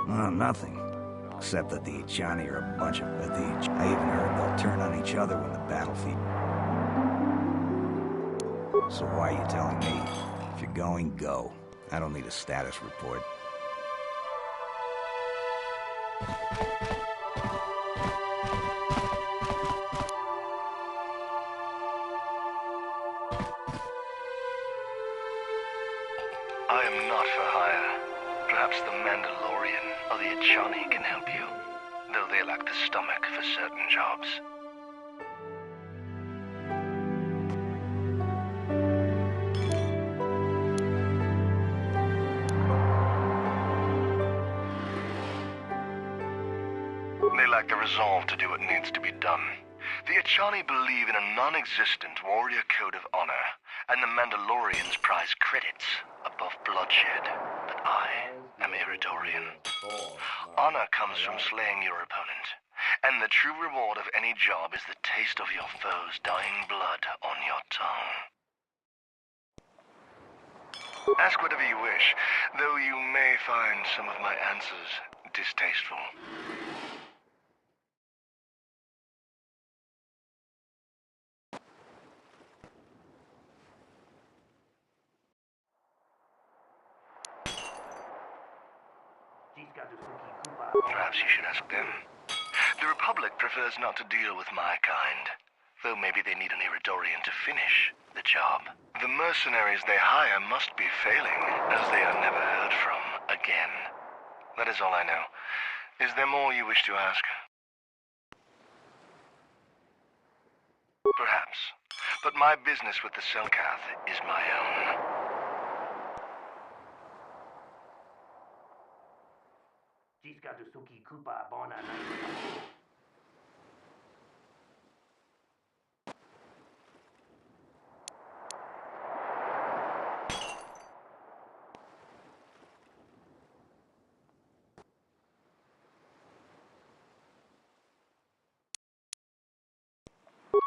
Well, nothing. Except that the Ichani are a bunch of... I even heard they'll turn on each other when the battlefield... So why are you telling me? If you're going, go. I don't need a status report. I am not for hire. Perhaps the Mandalorian or the Ichani can help you, though they lack the stomach for certain jobs. They lack the resolve to do what needs to be done. The Ichani believe in a non-existent warrior code of honor, and the Mandalorians prize credits above bloodshed. But I am Iridorian. Honor comes from slaying your opponent, and the true reward of any job is the taste of your foe's dying blood on your tongue. Ask whatever you wish, though you may find some of my answers distasteful. Perhaps you should ask them. The Republic prefers not to deal with my kind. Though maybe they need an Iridorian to finish the job. The mercenaries they hire must be failing, as they are never heard from again. That is all I know. Is there more you wish to ask? Perhaps. But my business with the Selkath is my own.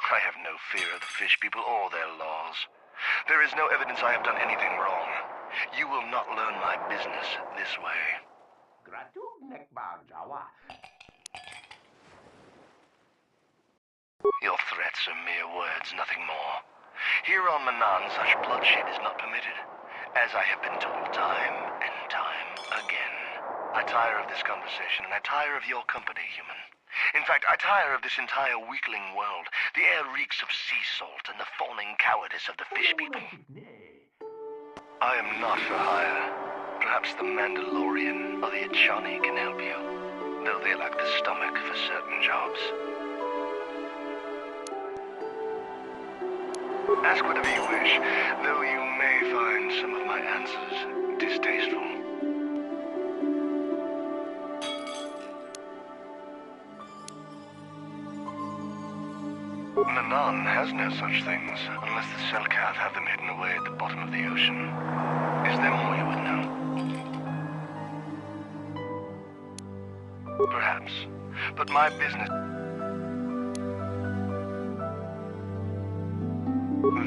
I have no fear of the fish people or their laws. There is no evidence I have done anything wrong. You will not learn my business this way. Your threats are mere words, nothing more. Here on Manaan, such bloodshed is not permitted, as I have been told time and time again. I tire of this conversation, and I tire of your company, human. In fact, I tire of this entire weakling world. The air reeks of sea salt and the fawning cowardice of the fish people. I am not for hire. Perhaps the Mandalorian or the Achani can help you, though they lack the stomach for certain jobs. Ask whatever you wish, though you may find some of my answers distasteful. Manaan has no such things, unless the Selkath have them hidden away at the bottom of the ocean. Is there more you would know? Perhaps. But my business...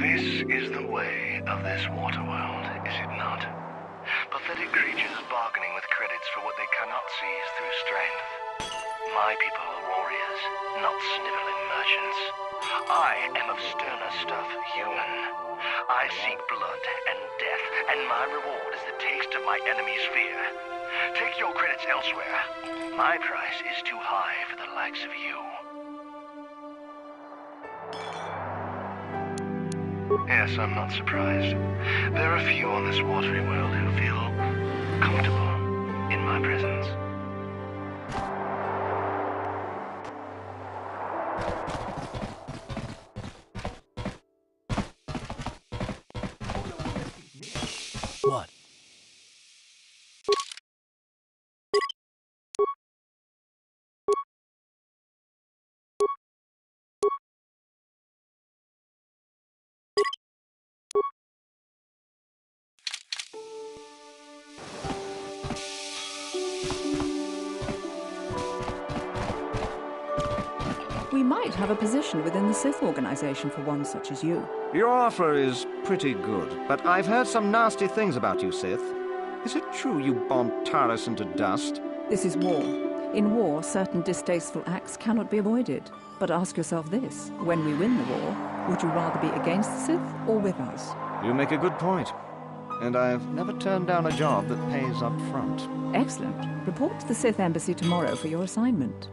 This is the way of this water world, is it not? Pathetic creatures bargaining with credits for what they cannot seize through strength. My people are warriors, not sniveling merchants. I am of sterner stuff, human. I seek blood and death, and my reward is the taste of my enemy's fear. Take your credits elsewhere. My price is too high for the likes of you. Yes, I'm not surprised. There are few on this watery world who feel comfortable in my presence. What? We might have a position within the Sith organization for one such as you. Your offer is pretty good, but I've heard some nasty things about you, Sith. Is it true you bombed Taris into dust? This is war. In war, certain distasteful acts cannot be avoided. But ask yourself this, when we win the war, would you rather be against the Sith or with us? You make a good point. And I've never turned down a job that pays up front. Excellent. Report to the Sith Embassy tomorrow for your assignment.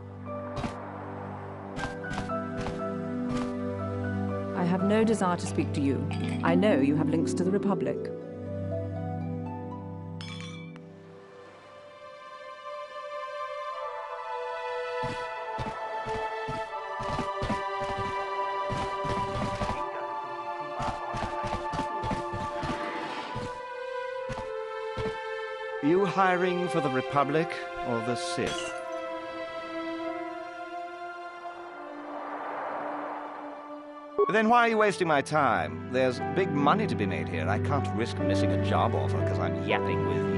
I have no desire to speak to you. I know you have links to the Republic. You hiring for the Republic or the Sith? Then why are you wasting my time? There's big money to be made here. I can't risk missing a job offer because I'm yapping with you.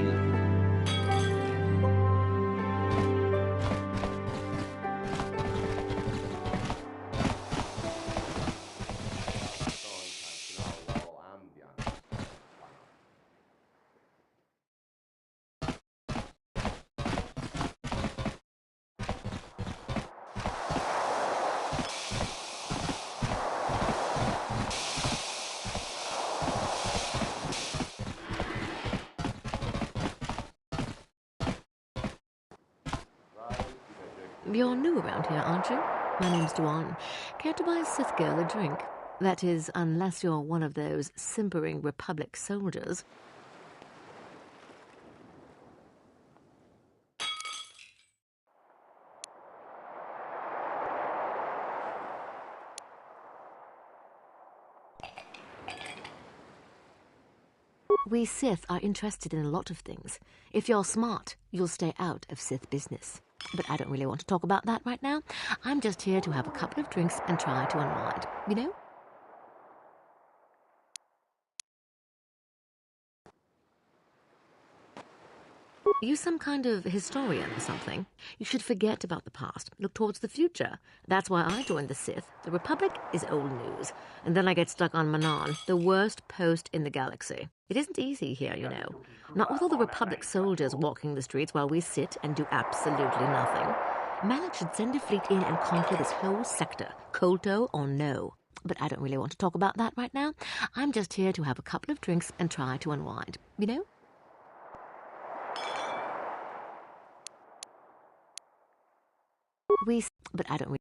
You're new around here, aren't you? My name's Duan. Care to buy a Sith girl a drink? That is, unless you're one of those simpering Republic soldiers. We Sith are interested in a lot of things. If you're smart, you'll stay out of Sith business. But I don't really want to talk about that right now. I'm just here to have a couple of drinks and try to unwind, you know? You some kind of historian or something? You should forget about the past, look towards the future. That's why I joined the Sith. The Republic is old news. And then I get stuck on Manaan, the worst post in the galaxy. It isn't easy here, you know. Not with all the Republic soldiers walking the streets while we sit and do absolutely nothing. Malak should send a fleet in and conquer this whole sector, KotOR or no. But I don't really want to talk about that right now. I'm just here to have a couple of drinks and try to unwind, you know? But I don't really...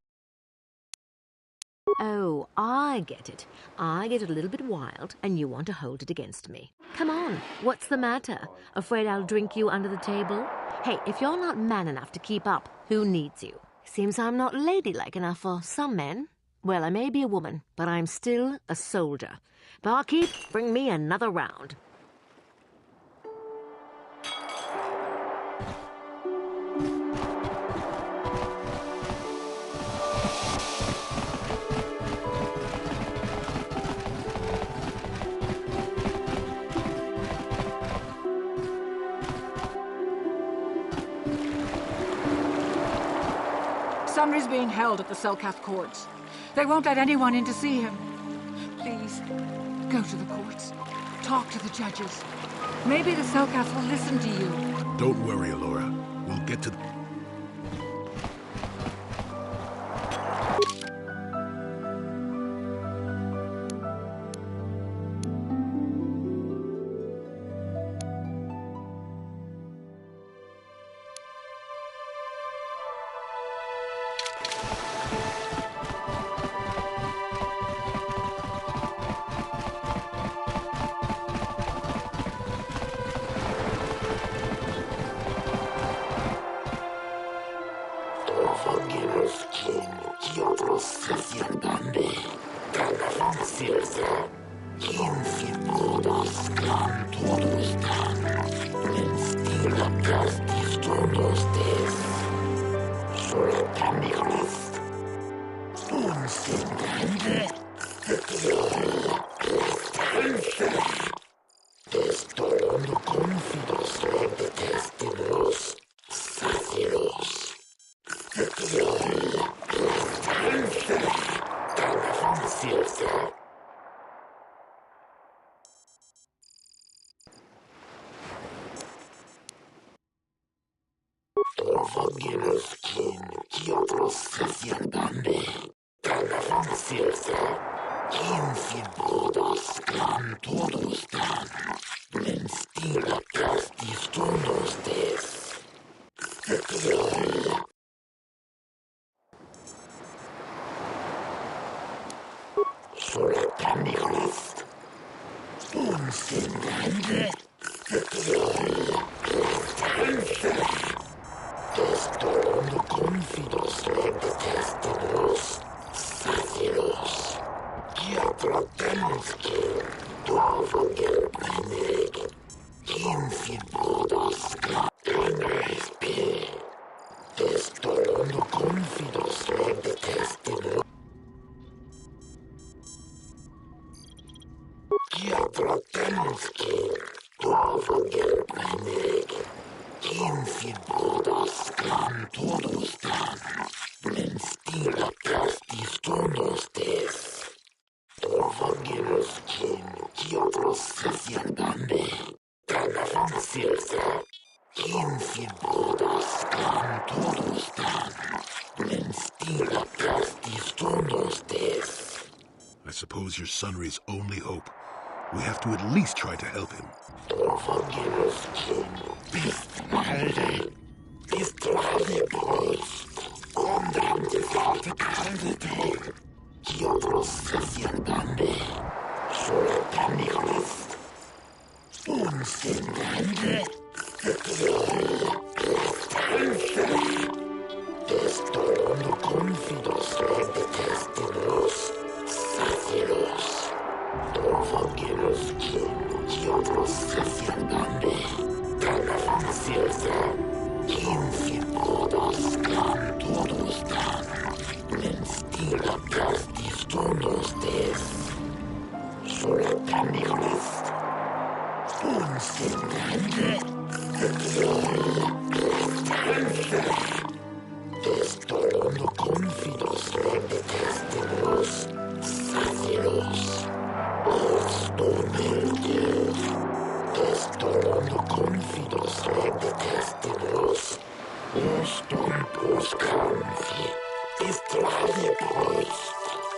Oh, I get it. I get a little bit wild, and you want to hold it against me. Come on, what's the matter? Afraid I'll drink you under the table? Hey, if you're not man enough to keep up, who needs you? Seems I'm not ladylike enough for some men. Well, I may be a woman, but I'm still a soldier. Barkeep, bring me another round. Sundry's being held at the Selkath courts. They won't let anyone in to see him. Please, go to the courts. Talk to the judges. Maybe the Selkath will listen to you. Don't worry, Alora. We'll get to... I suppose you're Sunry's only hope. We have to at least try to help him. y otros se sientan de soletanigras. Un semblante se crearía restante. Destorando confidos redetestinos, sácidos. Torfangiros y otros se sientan de Tranafanciosa. Infiltrados kan todos dan, men stilla plastistondos des. Soletanigras. Un semblante se crearía restante. Destorando confidos redetestinos, sácidos. Destorando confidos redetestinos, os canfi, distravidos,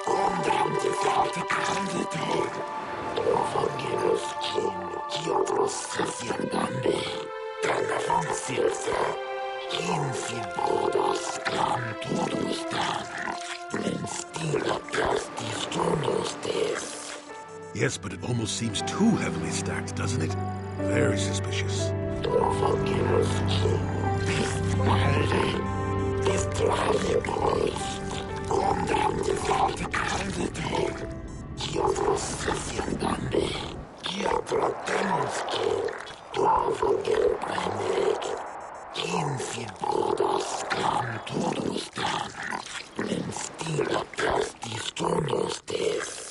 ombrante verticalite, torfangiros y otros se sientan de Tranafanciosa, infiltrados can todos dan, men stilla plastistondos des. Yes, but it almost seems too heavily stacked, doesn't it? Very suspicious. Torfangiros distravidos, ombrante verticalite, y otros se sientan de, y otro tenemos que, torfangir primer, infiltrados can todos dan, men stilla plastistondos des.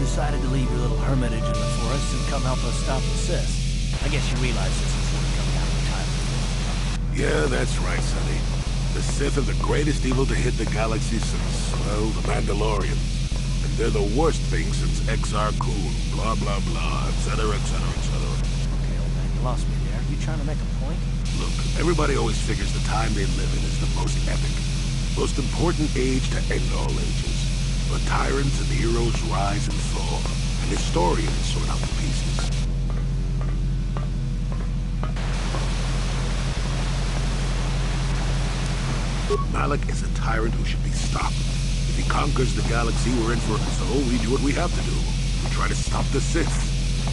decided to leave your little hermitage in the forest and come help us stop the Sith. I guess you realize this is worth coming out of retirement. Yeah, that's right, Sonny. The Sith are the greatest evil to hit the galaxy since, well, the Mandalorians. And they're the worst thing since Exar Kun, blah, blah, blah, etc., etc., etc. Okay, old man, you lost me there. You trying to make a point? Look, everybody always figures the time they live in is the most epic, most important age to end all ages. But tyrants and heroes rise and fall, and historians sort out the pieces. Malak is a tyrant who should be stopped. If he conquers the galaxy, we're in for it. So we do what we have to do. We try to stop the Sith.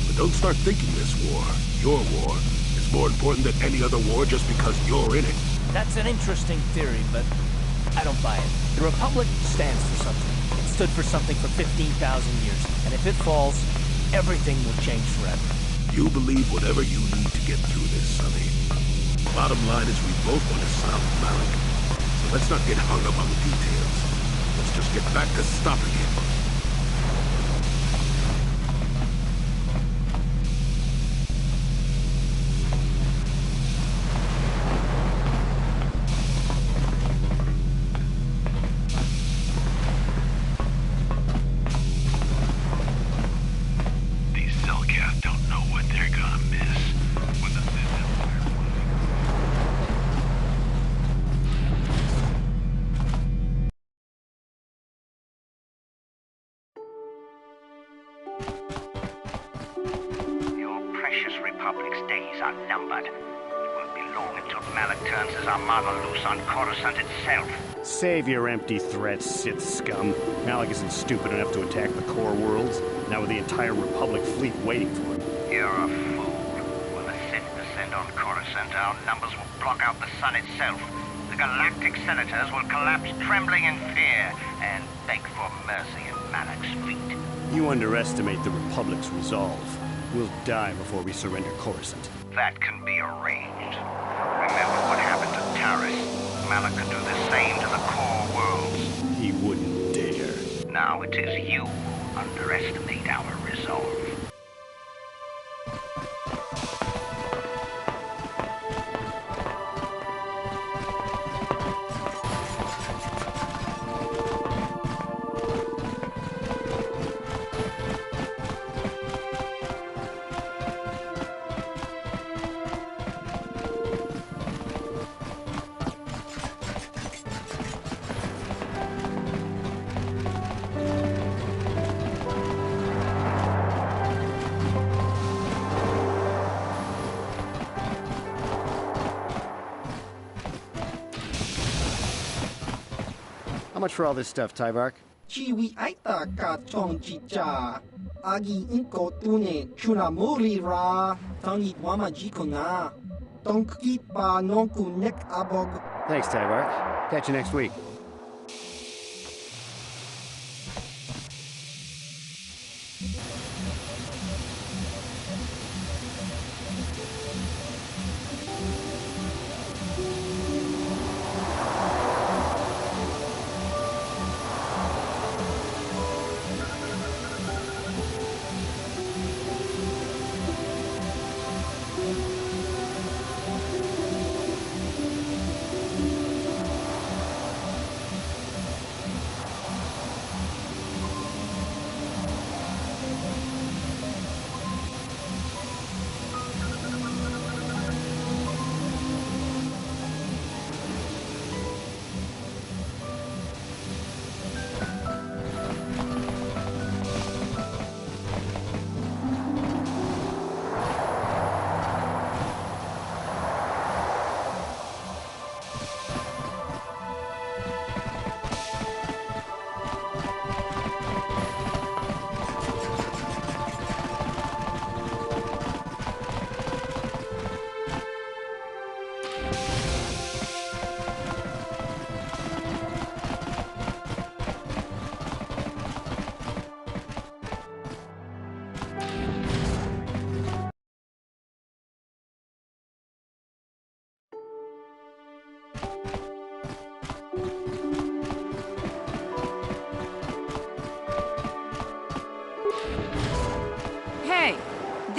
But don't start thinking this war, your war, is more important than any other war just because you're in it. That's an interesting theory, but I don't buy it. The Republic stands for something. It stood for something for 15,000 years. And if it falls, everything will change forever. You believe whatever you need to get through this, Sonny. Bottom line is we both want to stop Malak. So let's not get hung up on the details. Let's just get back to stopping him. Republic's days are numbered. It won't be long until Malak turns his armada loose on Coruscant itself. Save your empty threats, Sith scum. Malak isn't stupid enough to attack the core worlds, now with the entire Republic fleet waiting for him. You're a fool. When the Sith descend on Coruscant, our numbers will block out the sun itself. The galactic senators will collapse trembling in fear and beg for mercy at Malak's feet. You underestimate the Republic's resolve. We'll die before we surrender Coruscant. That can be arranged. Remember what happened to Taris. Malak could do the same to the core worlds. He wouldn't dare. Now it is you who underestimate our resolve. How much for all this stuff, Tyvark? Chiwi aita ka chong chicha. Agi inko tune chuna muri ra. Tangi wama jikona. Tonki pa nonku nek abog. Thanks, Tyvark. Catch you next week.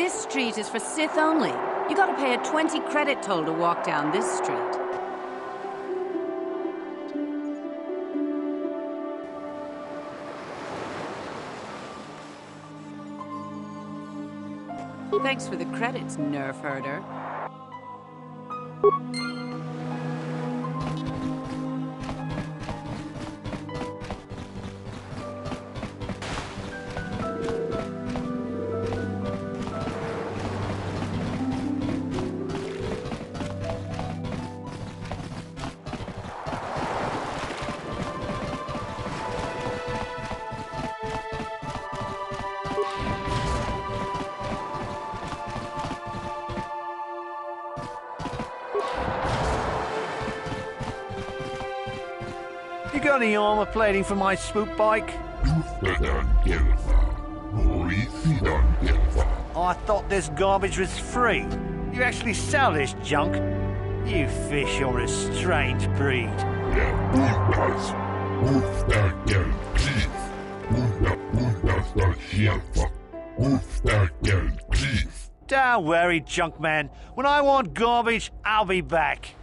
This street is for Sith only. You gotta pay a 20 credit toll to walk down this street. Thanks for the credits, nerf herder. You got any armor plating for my swoop bike? I thought this garbage was free. You actually sell this junk? You fish are a strange breed. Don't worry, junk man. When I want garbage, I'll be back.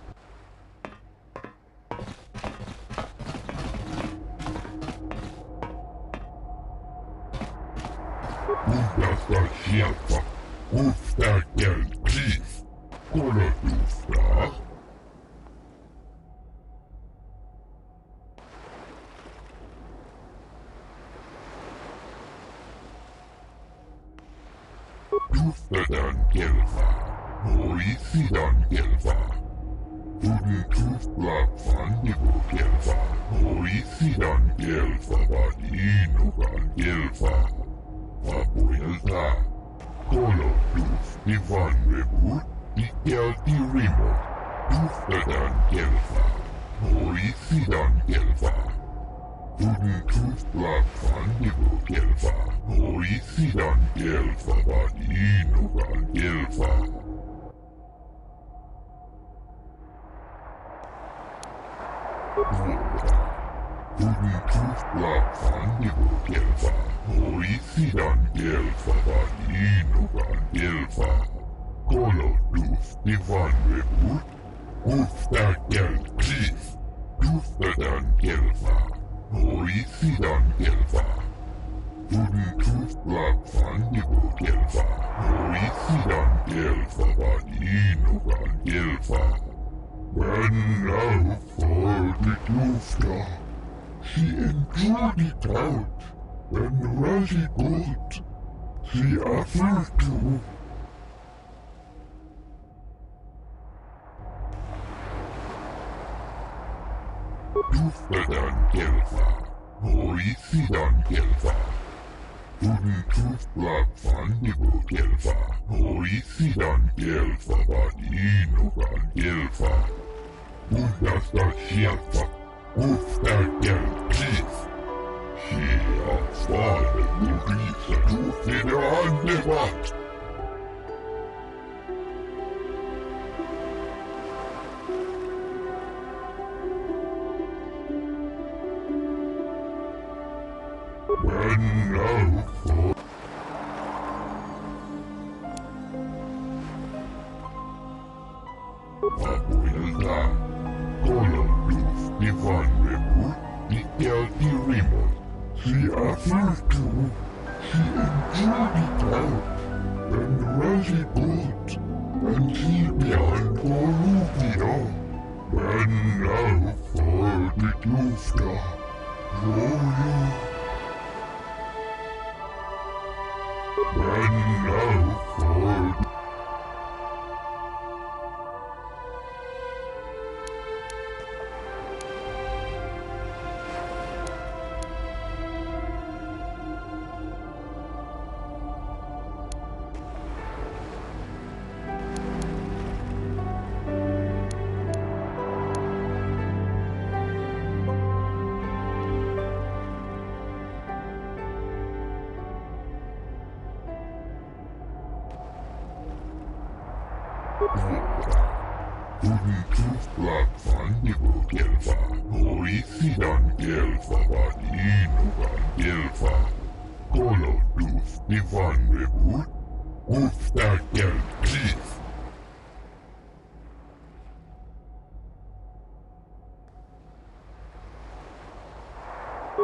Gusta del teeth.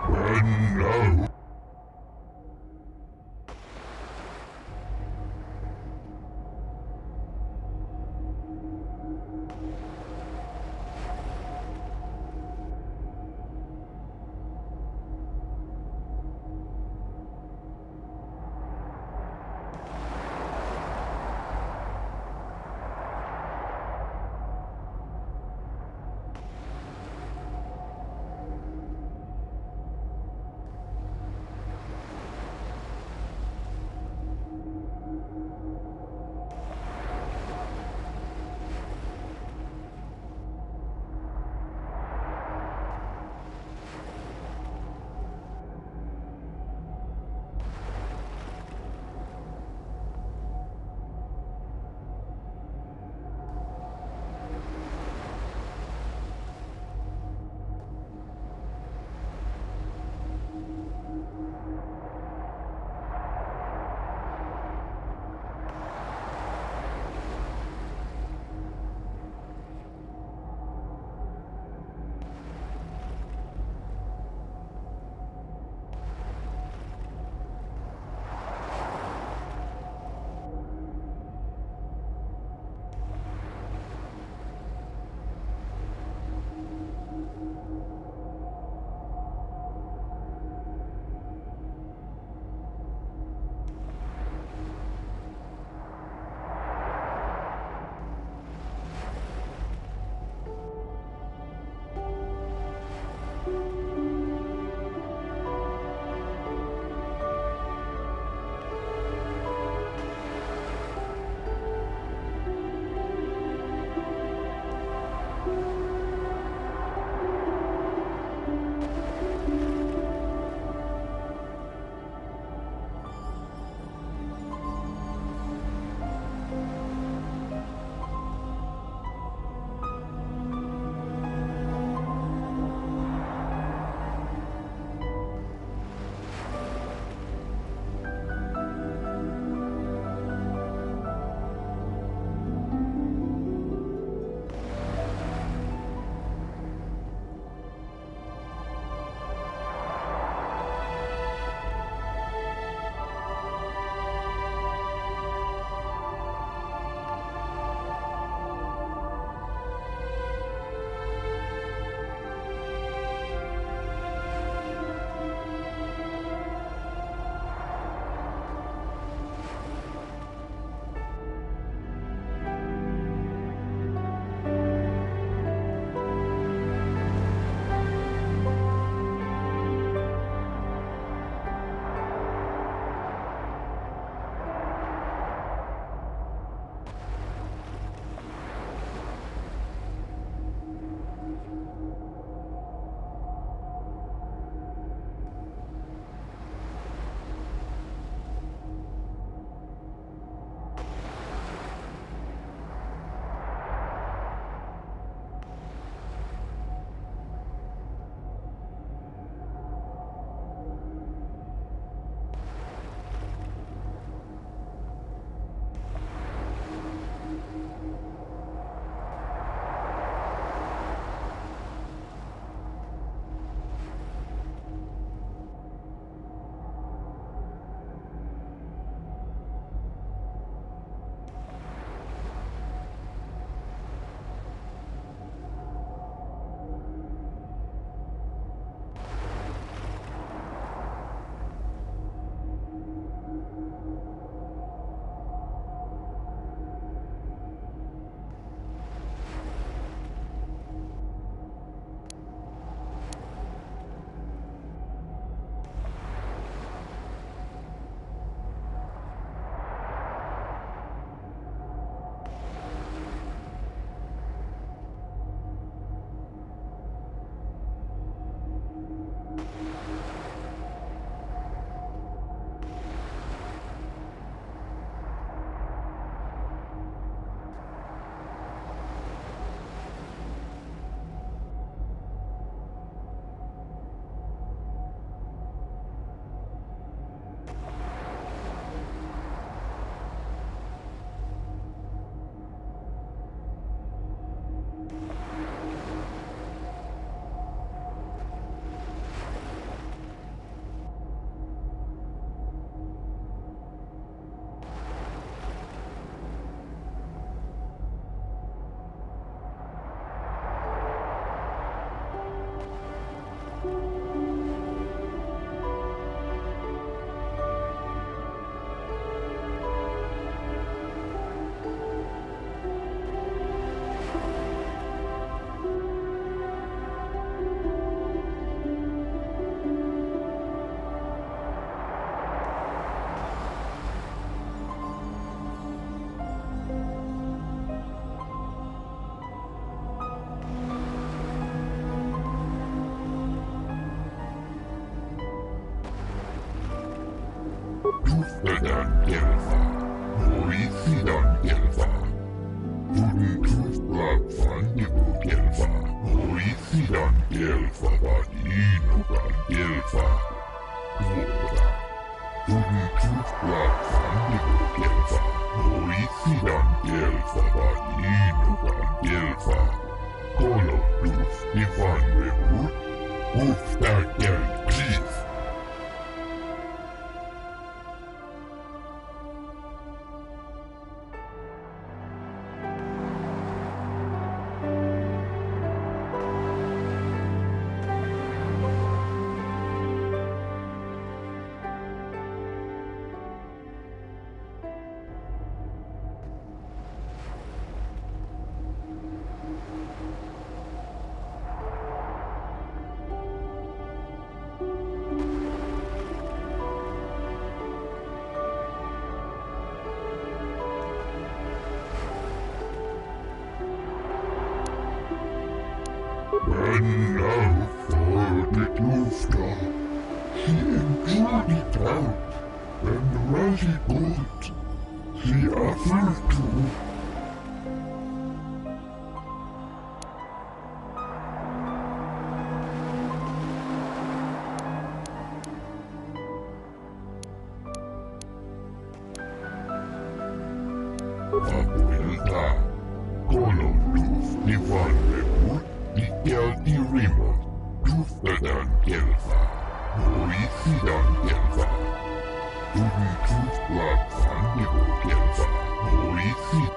And now... Tuftadan elfa, Norisidan elfa, Tuflag van Nibuk elfa, Norisidan elfa van Inugan elfa, Tuoda, Tuflag van Nibuk elfa, Norisidan elfa van Inugan elfa, Kolo Duf Nivan Webur, Uftadan Chief. now for the Klufter. She enjoyed it out, and Rosie good. She offered to. Abuelta, kolonduf nivan reput dikel dirimo, duftadan kelva, norisidan kelva, dufituf blak van nivo kelva, norisid.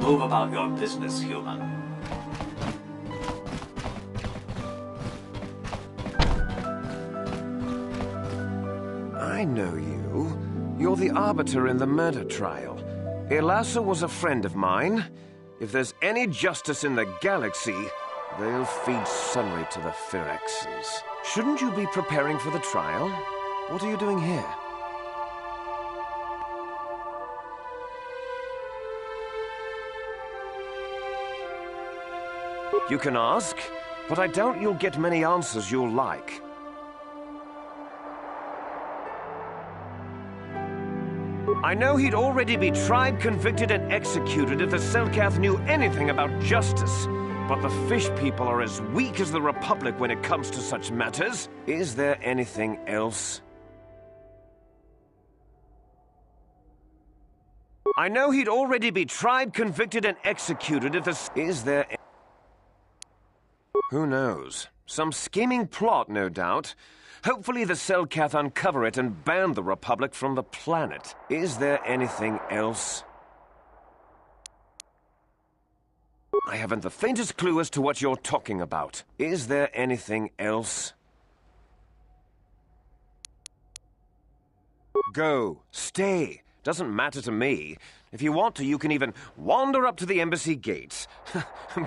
Move about your business, human. I know you. You're the arbiter in the murder trial. Elasa was a friend of mine. If there's any justice in the galaxy, they'll feed sunray to the Phyraxes. Shouldn't you be preparing for the trial? What are you doing here? You can ask, but I doubt you'll get many answers you'll like. I know he'd already be tried, convicted, and executed if the Selkath knew anything about justice. But the fish people are as weak as the Republic when it comes to such matters. Is there anything else? I know he'd already be tried, convicted, and executed if the... Is there... Who knows? Some scheming plot, no doubt. Hopefully the Selkath uncover it and ban the Republic from the planet. Is there anything else? I haven't the faintest clue as to what you're talking about. Is there anything else? Go. Stay. Doesn't matter to me. If you want to, you can even wander up to the embassy gates.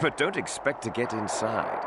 But don't expect to get inside.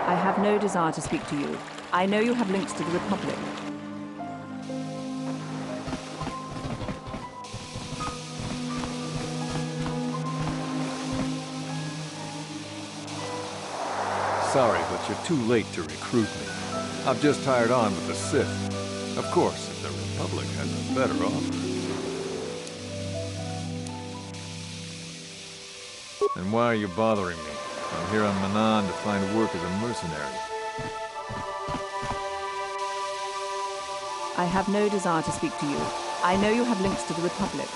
I have no desire to speak to you. I know you have links to the Republic. Sorry, but you're too late to recruit me. I've just hired on with the Sith. Of course, if the Republic has a better offer. And why are you bothering me? I'm here on Manaan to find work as a mercenary. I have no desire to speak to you. I know you have links to the Republic.